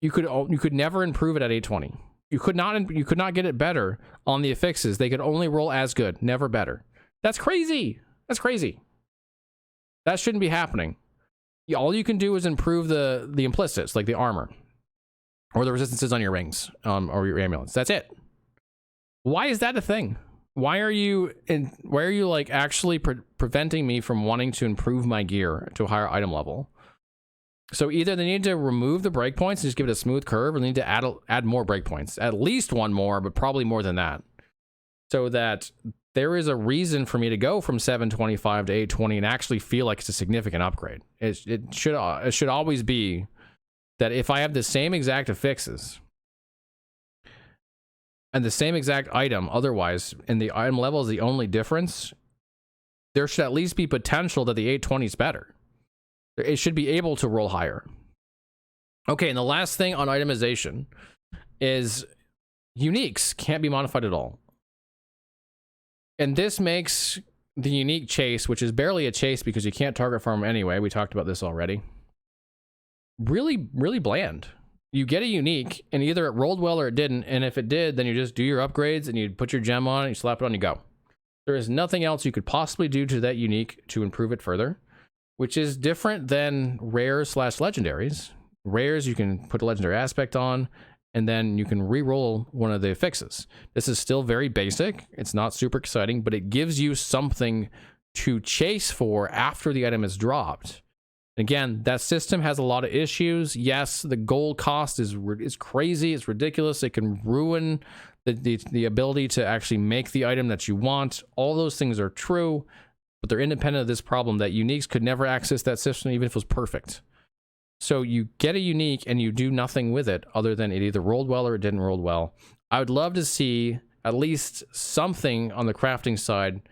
Speaker 1: you could never improve it at 820. You could not get it better on the affixes. They could only roll as good, never better. That's crazy. That's crazy. That shouldn't be happening. All you can do is improve the implicits, like the armor or the resistances on your rings, or your amulets. That's it. Why is that a thing? Why are you like actually preventing me from wanting to improve my gear to a higher item level? So either they need to remove the breakpoints and just give it a smooth curve, or they need to add more breakpoints, at least one more, but probably more than that, so that there is a reason for me to go from 725 to 820 and actually feel like it's a significant upgrade. It should always be that if I have the same exact affixes and the same exact item otherwise, and the item level is the only difference, there should at least be potential that the 820 is better. It should be able to roll higher. Okay, and the last thing on itemization is uniques can't be modified at all. And this makes the unique chase, which is barely a chase because you can't target farm anyway, we talked about this already, really, really bland. You get a unique, and either it rolled well or it didn't, and if it did, then you just do your upgrades, and you put your gem on it, you slap it on, you go. There is nothing else you could possibly do to that unique to improve it further, which is different than rares / legendaries. Rares, you can put a legendary aspect on, and then you can re-roll one of the affixes. This is still very basic. It's not super exciting, but it gives you something to chase for after the item is dropped. Again, that system has a lot of issues. Yes, the gold cost is crazy. It's ridiculous. It can ruin the ability to actually make the item that you want. All those things are true, but they're independent of this problem that uniques could never access that system even if it was perfect. So you get a unique and you do nothing with it other than it either rolled well or it didn't roll well. I would love to see at least something on the crafting side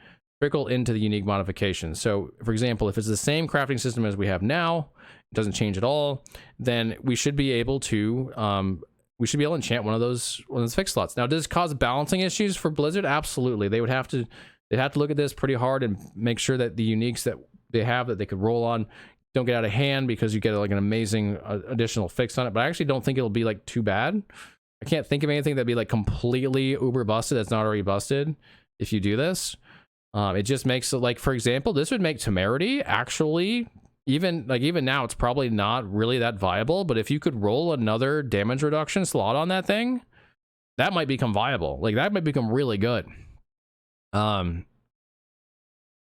Speaker 1: trickle into the unique modifications. So for example, if it's the same crafting system as we have now, it doesn't change at all, then we should be able to enchant one of those fixed slots. Now, does this cause balancing issues for Blizzard? Absolutely. They'd have to look at this pretty hard and make sure that the uniques that they have that they could roll on don't get out of hand, because you get like an amazing additional fix on it. But I actually don't think it'll be like too bad. I can't think of anything that'd be like completely uber busted that's not already busted if you do this. It just makes it, like, for example, this would make Temerity actually, even now, it's probably not really that viable, but if you could roll another damage reduction slot on that thing, that might become viable. Like, that might become really good. And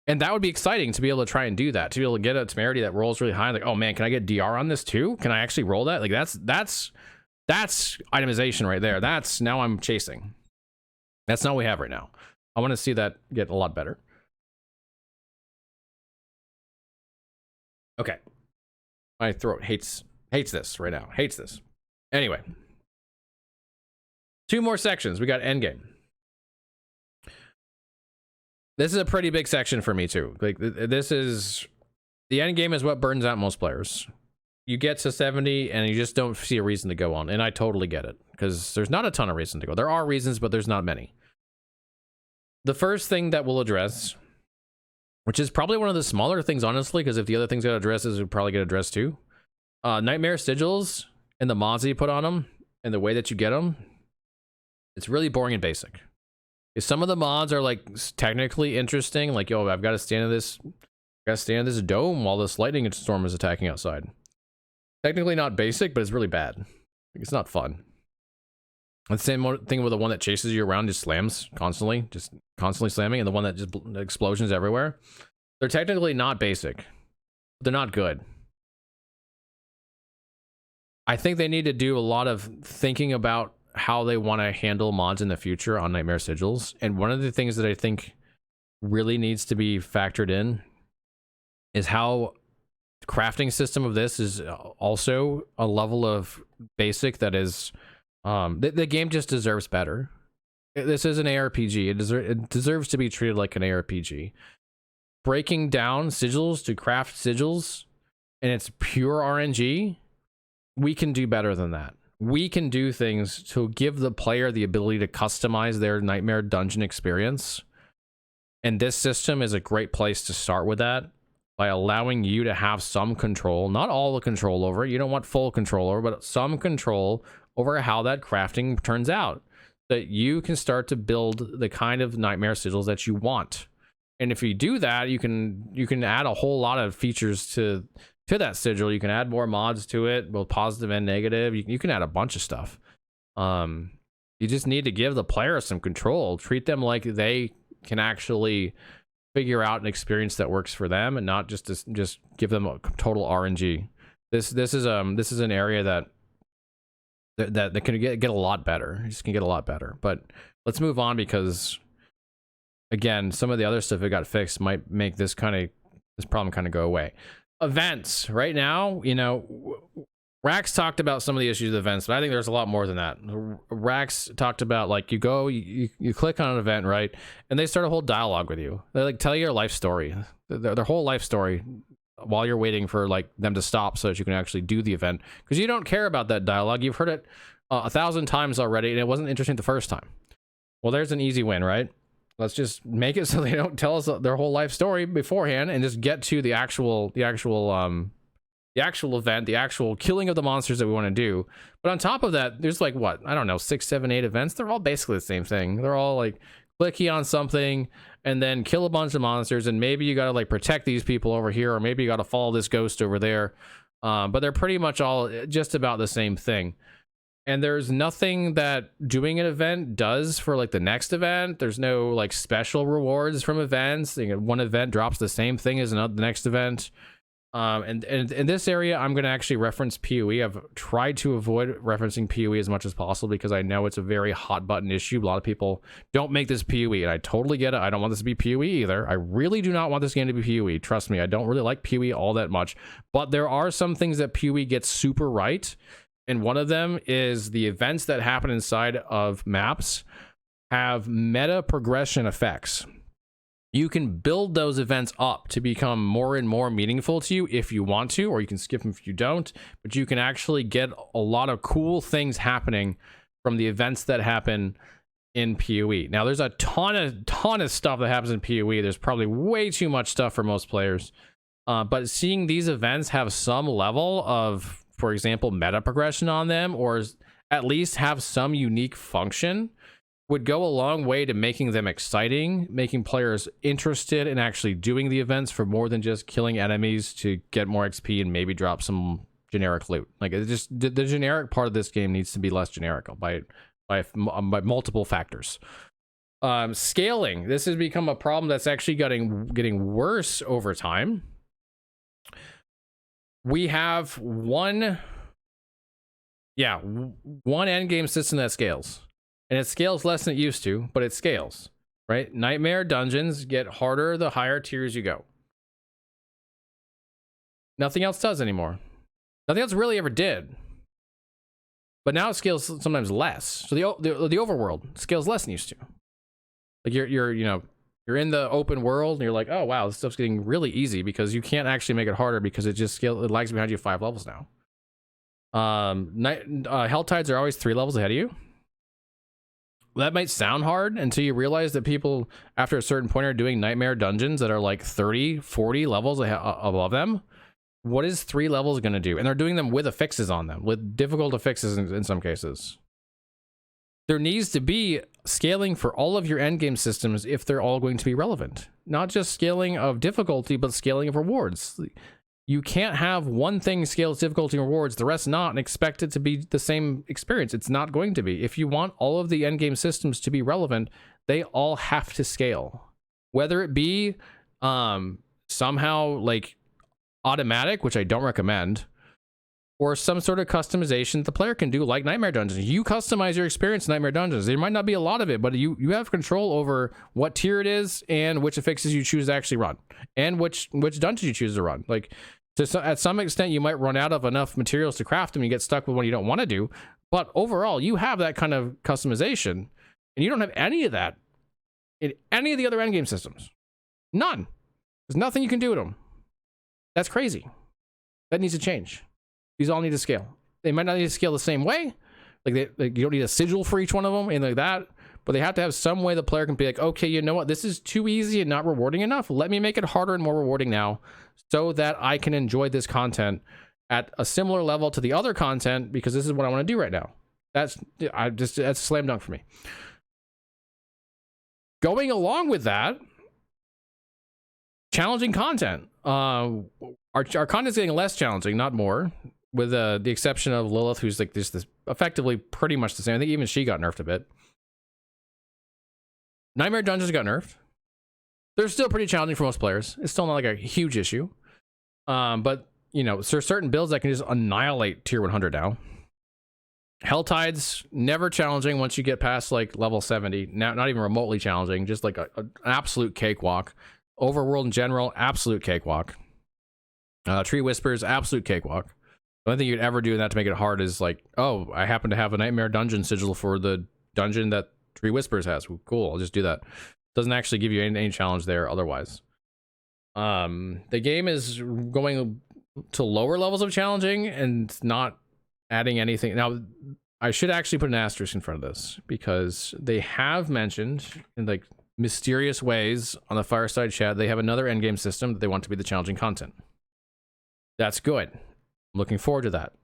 Speaker 1: that would be exciting to be able to try and do that, to be able to get a Temerity that rolls really high. Like, oh man, can I get DR on this too? Can I actually roll that? Like, that's itemization right there. That's, now I'm chasing. That's not what we have right now. I want to see that get a lot better. Okay. My throat hates this right now. Hates this. Anyway. 2 more sections. We got endgame. This is a pretty big section for me too. Like, this is, the endgame is what burns out most players. You get to 70 and you just don't see a reason to go on. And I totally get it, because there's not a ton of reason to go. There are reasons, but there's not many. The first thing that we'll address, which is probably one of the smaller things, honestly, because if the other things got addressed, it would probably get addressed too. Nightmare sigils and the mods that you put on them and the way that you get them, it's really boring and basic. Some of the mods are like technically interesting, like, yo, I've got to stand in this dome while this lightning storm is attacking outside. Technically not basic, but it's really bad. It's not fun. The same thing with the one that chases you around, just slams constantly slamming, and the one that just explosions everywhere. They're technically not basic, but they're not good. I think they need to do a lot of thinking about how they want to handle mods in the future on Nightmare Sigils. And one of the things that I think really needs to be factored in is how the crafting system of this is also a level of basic that is, the game just deserves better. This is an ARPG. It deserves to be treated like an ARPG. Breaking down sigils to craft sigils, and it's pure RNG, we can do better than that. We can do things to give the player the ability to customize their Nightmare dungeon experience. And this system is a great place to start with that. by allowing you to have some control, not all the control over it. You don't want full control over, but some control over how that crafting turns out, that you can start to build the kind of nightmare sigils that you want. And if you do that, you can add a whole lot of features to that sigil. You can add more mods to it, both positive and negative. You can add a bunch of stuff. You just need to give the player some control. Treat them like they can actually figure out an experience that works for them, and not just give them a total RNG. This is an area that can get a lot better. It just can get a lot better. But let's move on, because again, some of the other stuff that got fixed might make this problem kind of go away. Events right now, you know, Rax talked about some of the issues with events, but I think there's a lot more than that. Rax talked about, like, you click on an event, right, and they start a whole dialogue with you. They like tell you your life story, their whole life story, while you're waiting for like them to stop so that you can actually do the event, because you don't care about that dialogue. You've heard it 1,000 times already, and it wasn't interesting the first time. Well, there's an easy win, right? Let's just make it so they don't tell us their whole life story beforehand, and just get to the actual event, the actual killing of the monsters that we want to do. But on top of that, there's like, what, I don't know, 6, 7, 8 events. They're all basically the same thing. They're all like clicky on something and then kill a bunch of monsters, and maybe you gotta like protect these people over here, or maybe you gotta follow this ghost over there. But they're pretty much all just about the same thing. And there's nothing that doing an event does for like the next event. There's no like special rewards from events. You know, one event drops the same thing as the next event. And in this area, I'm going to actually reference PoE. I've tried to avoid referencing PoE as much as possible, because I know it's a very hot button issue. A lot of people don't make this PoE, and I totally get it. I don't want this to be PoE either. I really do not want this game to be PoE. Trust me, I don't really like PoE all that much. But there are some things that PoE gets super right. And one of them is the events that happen inside of maps have meta progression effects. You can build those events up to become more and more meaningful to you if you want to, or you can skip them if you don't. But you can actually get a lot of cool things happening from the events that happen in PoE. Now, there's a ton of stuff that happens in PoE. There's probably way too much stuff for most players. But seeing these events have some level of, for example, meta progression on them, or at least have some unique function, would go a long way to making them exciting, making players interested in actually doing the events for more than just killing enemies to get more XP and maybe drop some generic loot. Like, it just, the generic part of this game needs to be less generic by multiple factors. Scaling. This has become a problem that's actually getting worse over time. We have one end game system that scales. And it scales less than it used to, but it scales, right? Nightmare dungeons get harder the higher tiers you go. Nothing else does anymore. Nothing else really ever did. But now it scales sometimes less. So the overworld scales less than it used to. Like you're in the open world and you're like, oh wow, this stuff's getting really easy, because you can't actually make it harder because it lags behind you 5 levels now. Hell tides are always 3 levels ahead of you. That might sound hard until you realize that people, after a certain point, are doing nightmare dungeons that are like 30, 40 levels above them. What is 3 levels going to do? And they're doing them with affixes on them, with difficult affixes in some cases. There needs to be scaling for all of your endgame systems if they're all going to be relevant. Not just scaling of difficulty, but scaling of rewards. You can't have one thing scales difficulty and rewards, the rest not, and expect it to be the same experience. It's not going to be. If you want all of the endgame systems to be relevant, they all have to scale. Whether it be somehow like automatic, which I don't recommend, or some sort of customization that the player can do, like Nightmare Dungeons. You customize your experience in Nightmare Dungeons. There might not be a lot of it, but you have control over what tier it is and which affixes you choose to actually run, and which dungeons you choose to run. Like, at some extent, you might run out of enough materials to craft them and you get stuck with what you don't want to do. But overall, you have that kind of customization, and you don't have any of that in any of the other endgame systems. None. There's nothing you can do with them. That's crazy. That needs to change. These all need to scale. They might not need to scale the same way. Like you don't need a sigil for each one of them and like that. but they have to have some way the player can be like, okay, you know what, this is too easy and not rewarding enough. Let me make it harder and more rewarding now so that I can enjoy this content at a similar level to the other content, because this is what I want to do right now. That's a slam dunk for me. Going along with that, challenging content. Our content's getting less challenging, not more, with the exception of Lilith, who's like this effectively pretty much the same. I think even she got nerfed a bit. Nightmare Dungeons got nerfed. They're still pretty challenging for most players. It's still not like a huge issue. But, you know, there's certain builds that can just annihilate tier 100 now. Helltide's never challenging once you get past like level 70. Now, not even remotely challenging, just like an absolute cakewalk. Overworld in general, absolute cakewalk. Tree Whispers, absolute cakewalk. The only thing you'd ever do in that to make it hard is like, oh, I happen to have a Nightmare Dungeon sigil for the dungeon that Tree Whispers has. Cool, I'll just do that. Doesn't actually give you any challenge there otherwise. The game is going to lower levels of challenging and not adding anything. Now, I should actually put an asterisk in front of this, because they have mentioned in like mysterious ways on the Fireside chat, they have another endgame system that they want to be the challenging content. That's good. I'm looking forward to that.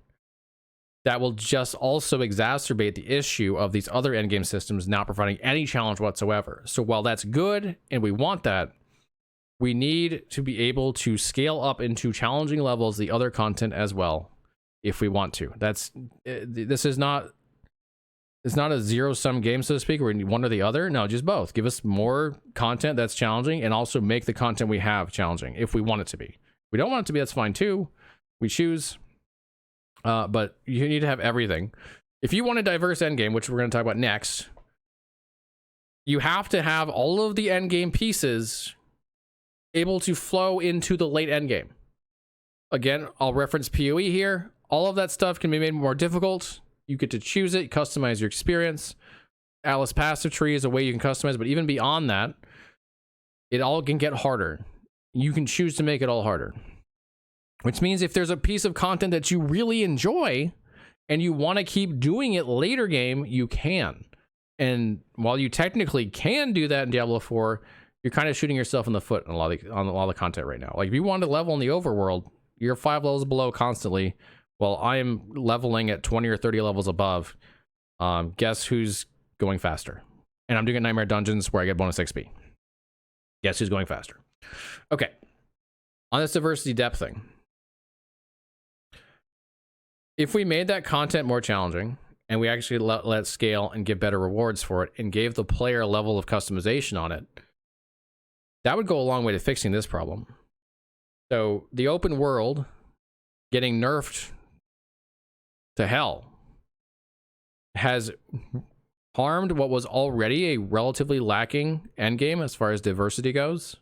Speaker 1: That will just also exacerbate the issue of these other endgame systems not providing any challenge whatsoever. So while that's good and we want that, we need to be able to scale up into challenging levels the other content as well, if we want to. This is not, it's not a zero-sum game, so to speak, where we need one or the other. No, just both. Give us more content that's challenging, and also make the content we have challenging if we want it to be. If we don't want it to be, that's fine too. We choose. But you need to have everything. If you want a diverse endgame, which we're going to talk about next, you have to have all of the endgame pieces able to flow into the late endgame. Again, I'll reference PoE here. All of that stuff can be made more difficult. You get to choose it, customize your experience. Atlas Passive Tree is a way you can customize, but even beyond that, it all can get harder. You can choose to make it all harder. Which means if there's a piece of content that you really enjoy and you want to keep doing it later game, you can. And while you technically can do that in Diablo 4, you're kind of shooting yourself in the foot on a lot of the content right now. Like if you want to level in the overworld, you're 5 levels below constantly, while I am leveling at 20 or 30 levels above. Guess who's going faster? And I'm doing Nightmare Dungeons where I get bonus XP. Guess who's going faster? Okay. On this diversity depth thing, if we made that content more challenging and we actually let it scale and give better rewards for it and gave the player a level of customization on it, that would go a long way to fixing this problem. So the open world getting nerfed to hell has harmed what was already a relatively lacking endgame as far as diversity goes.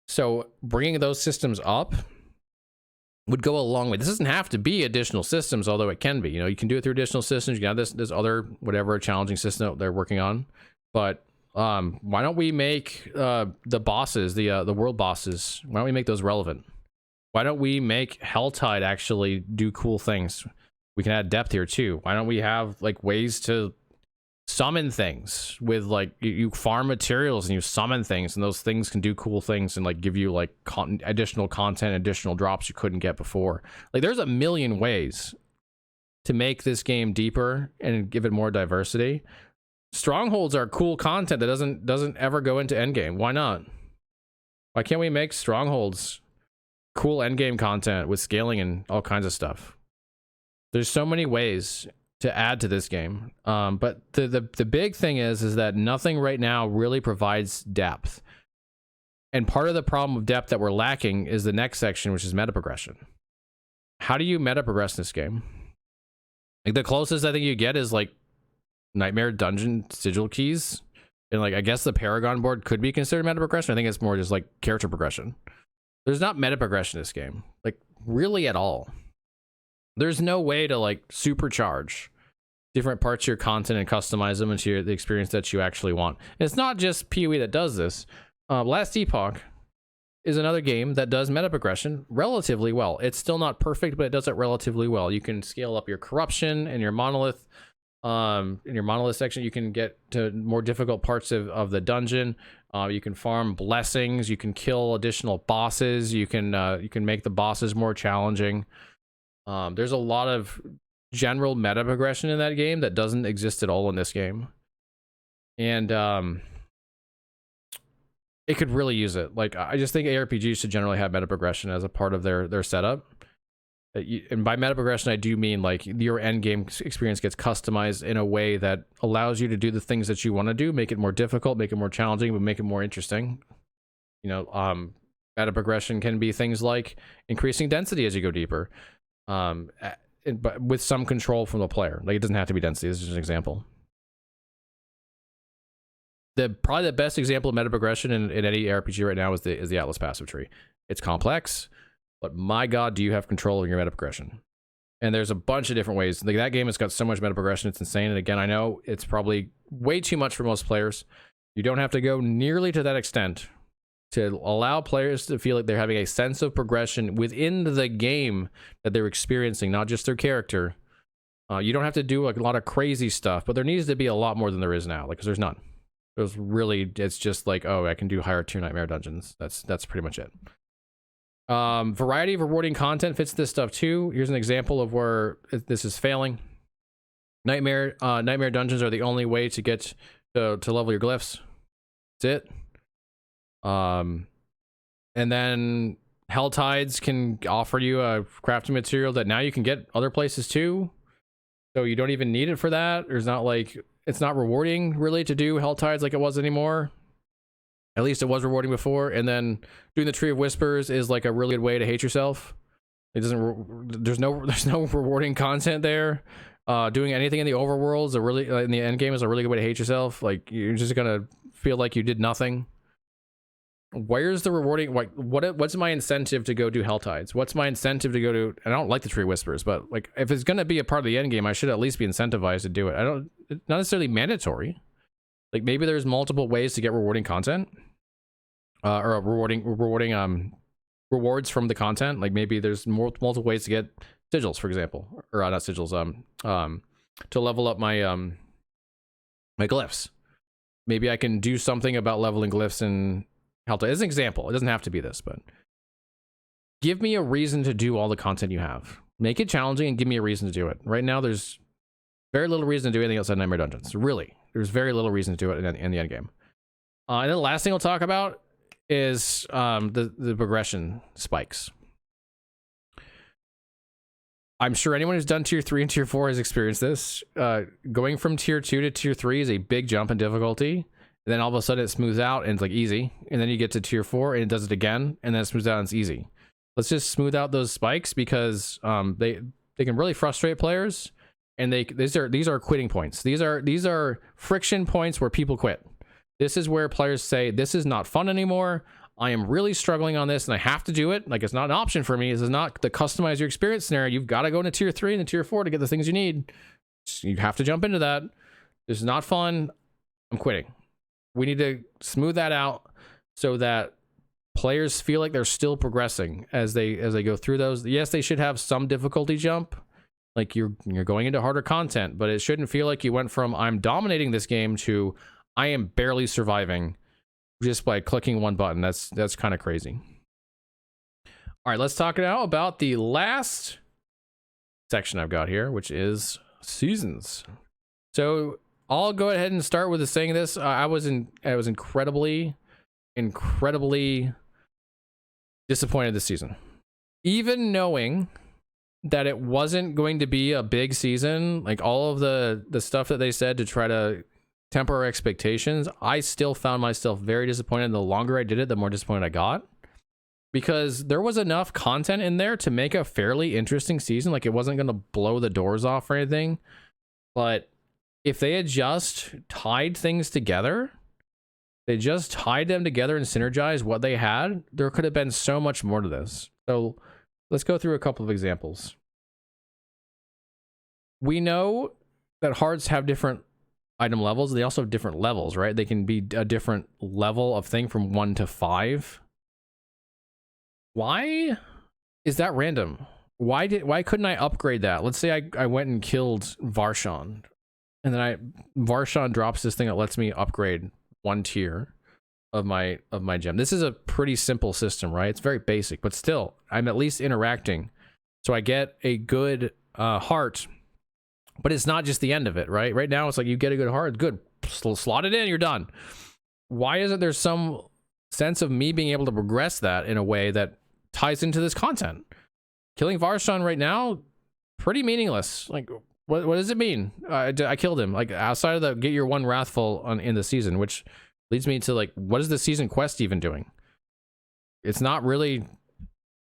Speaker 1: So bringing those systems up would go a long way. This doesn't have to be additional systems, although it can be. You know, you can do it through additional systems. You got this other whatever challenging system that they're working on. But why don't we make the bosses, the world bosses? Why don't we make those relevant? Why don't we make Helltide actually do cool things? We can add depth here too. Why don't we have like ways to summon things with like you farm materials and you summon things, and those things can do cool things and like give you like additional content, additional drops you couldn't get before. Like there's a million ways to make this game deeper and give it more diversity. Strongholds are cool content that doesn't ever go into endgame. Why not? Why can't we make strongholds cool endgame content with scaling and all kinds of stuff? There's so many ways to add to this game. But the big thing is that nothing right now really provides depth. And part of the problem of depth that we're lacking is the next section, which is meta progression. How do you meta progress in this game? Like the closest I think you get is like Nightmare Dungeon sigil keys. And like I guess the Paragon board could be considered meta progression. I think it's more just like character progression. There's not meta progression in this game, like really at all. There's no way to like supercharge different parts of your content and customize them into the experience that you actually want. And it's not just PoE that does this. Last Epoch is another game that does meta progression relatively well. It's still not perfect, but it does it relatively well. You can scale up your corruption and your monolith In your monolith section, you can get to more difficult parts of the dungeon. You can farm blessings. You can kill additional bosses. You can make the bosses more challenging. There's a lot of general meta progression in that game that doesn't exist at all in this game, and it could really use it. Like, I just think ARPGs should generally have meta progression as a part of their setup. And by meta progression, I do mean like your end game experience gets customized in a way that allows you to do the things that you want to do, make it more difficult, make it more challenging, but make it more interesting. You know, meta progression can be things like increasing density as you go deeper, but with some control from the player. Like, it doesn't have to be density. This is just an example. Probably the best example of meta progression in any RPG right now is the Atlas passive tree. It's complex, but my god, do you have control over your meta progression? And there's a bunch of different ways. Like, that game has got so much meta progression, it's insane. And again, I know it's probably way too much for most players. You don't have to go nearly to that extent to allow players to feel like they're having a sense of progression within the game that they're experiencing, not just their character. You don't have to do like a lot of crazy stuff, but there needs to be a lot more than there is now, like, because there's none. It's just like, oh, I can do higher tier nightmare dungeons. That's pretty much it. Variety of rewarding content fits this stuff too. Here's an example of where this is failing. Nightmare dungeons are the only way to get to level your glyphs. That's it. And then Hell Tides can offer you a crafting material that now you can get other places too. So you don't even need it for that. There's not like, it's not rewarding really to do Hell Tides like it was anymore. At least it was rewarding before. And then doing the Tree of Whispers is like a really good way to hate yourself. It doesn't, there's no rewarding content there. Doing anything in the overworld in the end game is a really good way to hate yourself. Like, you're just gonna feel like you did nothing. Where's the rewarding? Like, what's my incentive to go do Hell Tides? What's my incentive to go to? I don't like the Tree Whispers, but like, if it's gonna be a part of the end game, I should at least be incentivized to do it. It's not necessarily mandatory. Like, maybe there's multiple ways to get rewarding content, or rewarding rewards from the content. Like, maybe there's multiple ways to get sigils, for example, or not sigils. To level up my my glyphs. Maybe I can do something about leveling glyphs in Helta as an example. It doesn't have to be this, but give me a reason to do all the content you have. Make it challenging and give me a reason to do it. Right now, there's very little reason to do anything outside Nightmare Dungeons. Really, there's very little reason to do it in the end game. And then the last thing I'll talk about is the progression spikes. I'm sure anyone who's done tier 3 and tier 4 has experienced this. Going from tier 2 to tier 3 is a big jump in difficulty. And then all of a sudden it smooths out and it's like easy. And then you get to tier 4 and it does it again. And then it smooths out and it's easy. Let's just smooth out those spikes, because they can really frustrate players. And these are quitting points. These are friction points where people quit. This is where players say, this is not fun anymore. I am really struggling on this and I have to do it. Like, it's not an option for me. This is not the customize your experience scenario. You've got to go into tier 3 and tier 4 to get the things you need. You have to jump into that. This is not fun. I'm quitting. We need to smooth that out so that players feel like they're still progressing as they go through those. Yes, they should have some difficulty jump. Like, you're going into harder content, but it shouldn't feel like you went from I'm dominating this game to I am barely surviving just by clicking one button. That's kind of crazy. All right, let's talk now about the last section I've got here, which is seasons. So I'll go ahead and start with saying this. I was incredibly disappointed this season. Even knowing that it wasn't going to be a big season, like all of the stuff that they said to try to temper our expectations, I still found myself very disappointed. The longer I did it, the more disappointed I got, because there was enough content in there to make a fairly interesting season. Like, it wasn't going to blow the doors off or anything, but if they had just tied things together, they just tied them together and synergized what they had, there could have been so much more to this. So let's go through a couple of examples. We know that hearts have different item levels. They also have different levels, right? They can be a different level of thing from 1 to 5. Why is that random? Why couldn't I upgrade that? Let's say I went and killed Varshan. And then Varshan drops this thing that lets me upgrade one tier of my gem. This is a pretty simple system, right? It's very basic, but still, I'm at least interacting. So I get a good heart, but it's not just the end of it, right? Right now, it's like you get a good heart, good, slot it in, you're done. Why isn't there some sense of me being able to progress that in a way that ties into this content? Killing Varshan right now, pretty meaningless. Like, what does it mean? I killed him. Like, outside of the get your one wrathful in the season, which leads me to, like, what is the season quest even doing? It's not really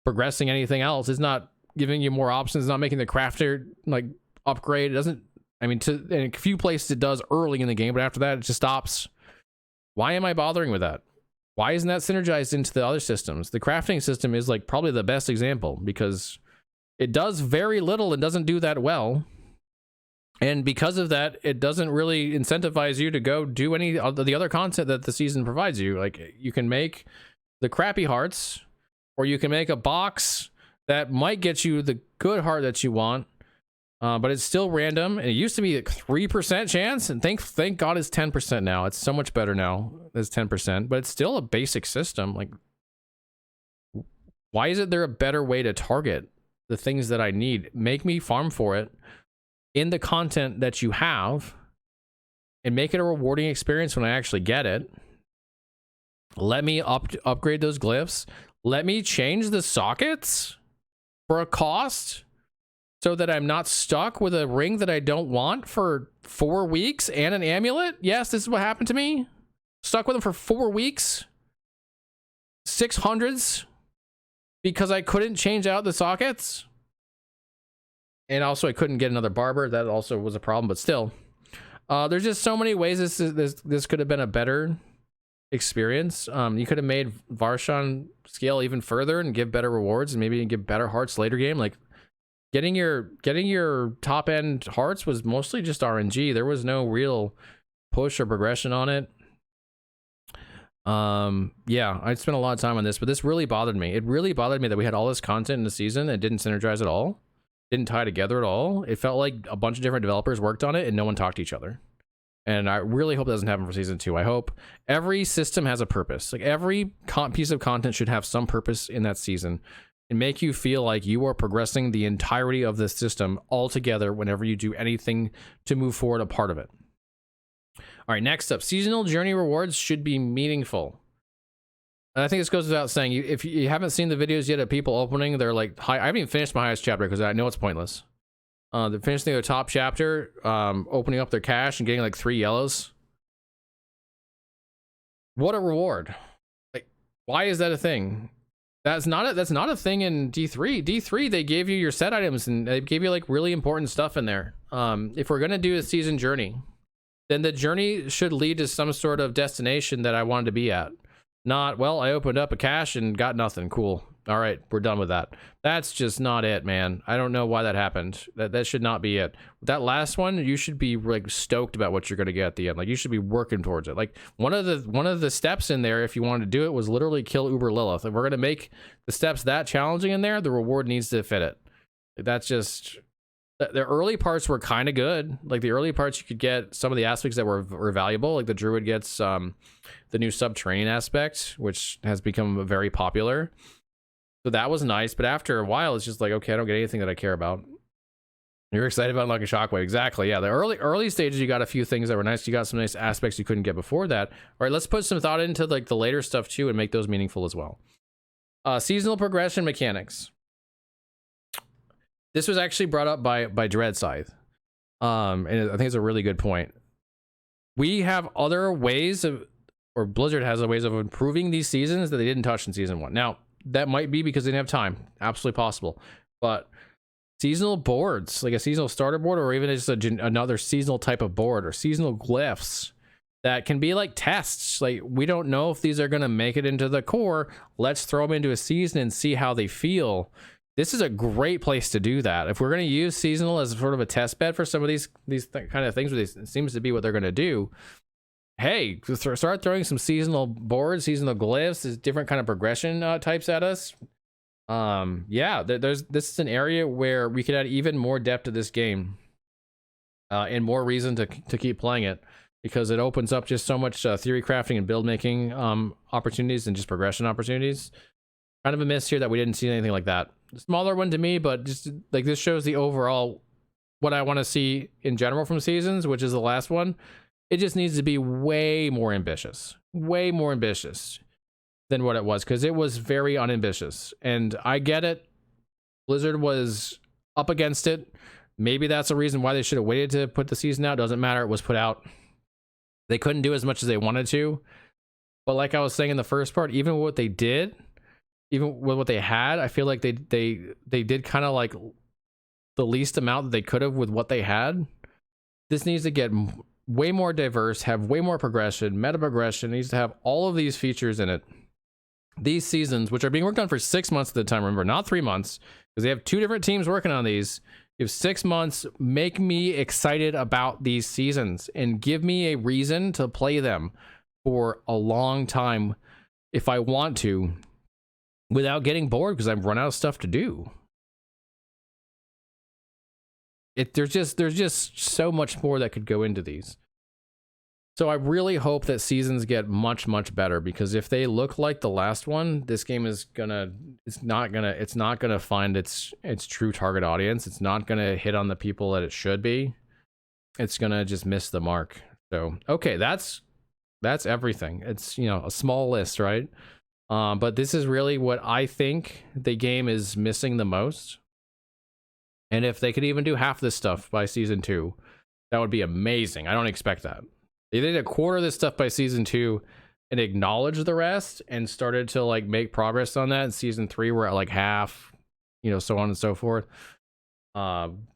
Speaker 1: progressing anything else. It's not giving you more options. It's not making the crafter, like, upgrade. It doesn't, I mean, in a few places it does early in the game, but after that it just stops. Why am I bothering with that? Why isn't that synergized into the other systems? The crafting system is, like, probably the best example because it does very little and doesn't do that well. And because of that, it doesn't really incentivize you to go do any of the other content that the season provides you. Like, you can make the crappy hearts, or you can make a box that might get you the good heart that you want, but it's still random. And it used to be a 3% chance, and thank God it's 10% now. It's so much better now. It's 10%, but it's still a basic system. Like, why isn't there a better way to target the things that I need? Make me farm for it in the content that you have and make it a rewarding experience when I actually get it. Let me upgrade those glyphs. Let me change the sockets for a cost so that I'm not stuck with a ring that I don't want for 4 weeks and an amulet. Yes, this is what happened to me. Stuck with them for 4 weeks. 600s because I couldn't change out the sockets. And also, I couldn't get another barber. That also was a problem, but still. There's just so many ways this could have been a better experience. You could have made Varshan scale even further and give better rewards, and maybe give better hearts later game. Like, getting your top end hearts was mostly just RNG. There was no real push or progression on it. Yeah, I spent a lot of time on this, but this really bothered me. It really bothered me that we had all this content in the season that didn't synergize at all. Didn't tie together at all. It felt like a bunch of different developers worked on it and no one talked to each other. And I really hope that doesn't happen for season 2. I hope every system has a purpose. Like, every piece of content should have some purpose in that season and make you feel like you are progressing the entirety of the system all together whenever you do anything to move forward a part of it. All right, next up, seasonal journey rewards should be meaningful. And I think this goes without saying, if you haven't seen the videos yet of people opening their, like, I haven't even finished my highest chapter because I know it's pointless. They're finishing their top chapter, opening up their cache and getting like 3 yellows. What a reward. Like, why is that a thing? That's not a thing in D3. D3, they gave you your set items and they gave you, like, really important stuff in there. If we're gonna do a season journey, then the journey should lead to some sort of destination that I wanted to be at. Not, well, I opened up a cache and got nothing. Cool. All right, we're done with that. That's just not it, man. I don't know why that happened. That should not be it. That last one, you should be, like, stoked about what you're gonna get at the end. Like, you should be working towards it. Like, one of the steps in there, if you wanted to do it, was literally kill Uber Lilith. If we're gonna make the steps that challenging in there, the reward needs to fit it. That's just, the early parts were kind of good. Like, the early parts, you could get some of the aspects that were valuable. Like, the druid gets the new subterranean aspect, which has become very popular. So that was nice, but after a while, it's just like, okay, I don't get anything that I care about. You're excited about unlocking Shockwave. Exactly, yeah. The early stages, you got a few things that were nice. You got some nice aspects you couldn't get before that. All right, let's put some thought into, like, the later stuff too and make those meaningful as well. Seasonal progression mechanics. This was actually brought up by Dread Scythe. And I think it's a really good point. We have other ways of, or Blizzard has other ways of improving these seasons that they didn't touch in season 1. Now, that might be because they didn't have time. Absolutely possible. But seasonal boards, like a seasonal starter board, or even just another seasonal type of board, or seasonal glyphs that can be like tests. Like, we don't know if these are going to make it into the core. Let's throw them into a season and see how they feel. This is a great place to do that. If we're going to use seasonal as sort of a test bed for some of these kind of things, it seems to be what they're going to do. Hey, start throwing some seasonal boards, seasonal glyphs, different kind of progression types at us. Yeah, this is an area where we could add even more depth to this game. and more reason to keep playing it, because it opens up just so much theory crafting and build making opportunities and just progression opportunities. Kind of a miss here that we didn't see anything like that. Smaller one to me, but just like this shows the overall what I want to see in general from Seasons, which is the last one. It just needs to be way more ambitious than what it was, because it was very unambitious. And I get it. Blizzard was up against it. Maybe that's a reason why they should have waited to put the season out. Doesn't matter. It was put out. They couldn't do as much as they wanted to. But like I was saying in the first part, even with what they did, even with what they had, I feel like they did kind of like the least amount that they could have with what they had. This needs to get way more diverse, have way more progression, meta progression. It needs to have all of these features in it. These seasons, which are being worked on for 6 months at the time, remember, not 3 months, because they have 2 different teams working on these. You have 6 months. Make me excited about these seasons and give me a reason to play them for a long time if I want to, without getting bored because I've run out of stuff to do. There's just so much more that could go into these. So I really hope that seasons get much better, because if they look like the last one, this game is it's not gonna find its true target audience. It's not gonna hit on the people that it should be. It's gonna just miss the mark. So okay, that's everything. It's, you know, a small list, right? But this is really what I think the game is missing the most. And if they could even do half this stuff by season 2, that would be amazing. I don't expect that. They did a quarter of this stuff by season 2 and acknowledged the rest and started to like make progress on that. In season 3, we're at like half, you know, so on and so forth.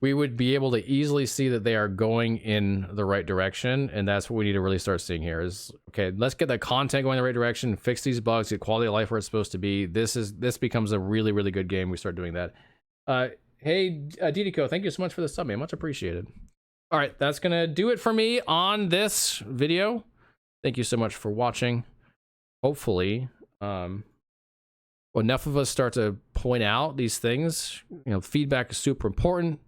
Speaker 1: We would be able to easily see that they are going in the right direction. And that's what we need to really start seeing here is, okay, let's get the content going in the right direction, fix these bugs, get quality of life where it's supposed to be. This becomes a really good game. We start doing that. Hey, DDCO, thank you so much for the sub, man. Much appreciated. All right, that's going to do it for me on this video. Thank you so much for watching. Hopefully, enough of us start to point out these things. You know, feedback is super important,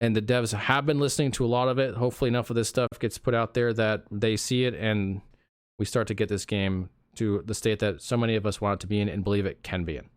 Speaker 1: and the devs have been listening to a lot of it. Hopefully enough of this stuff gets put out there that they see it, and we start to get this game to the state that so many of us want it to be in and believe it can be in.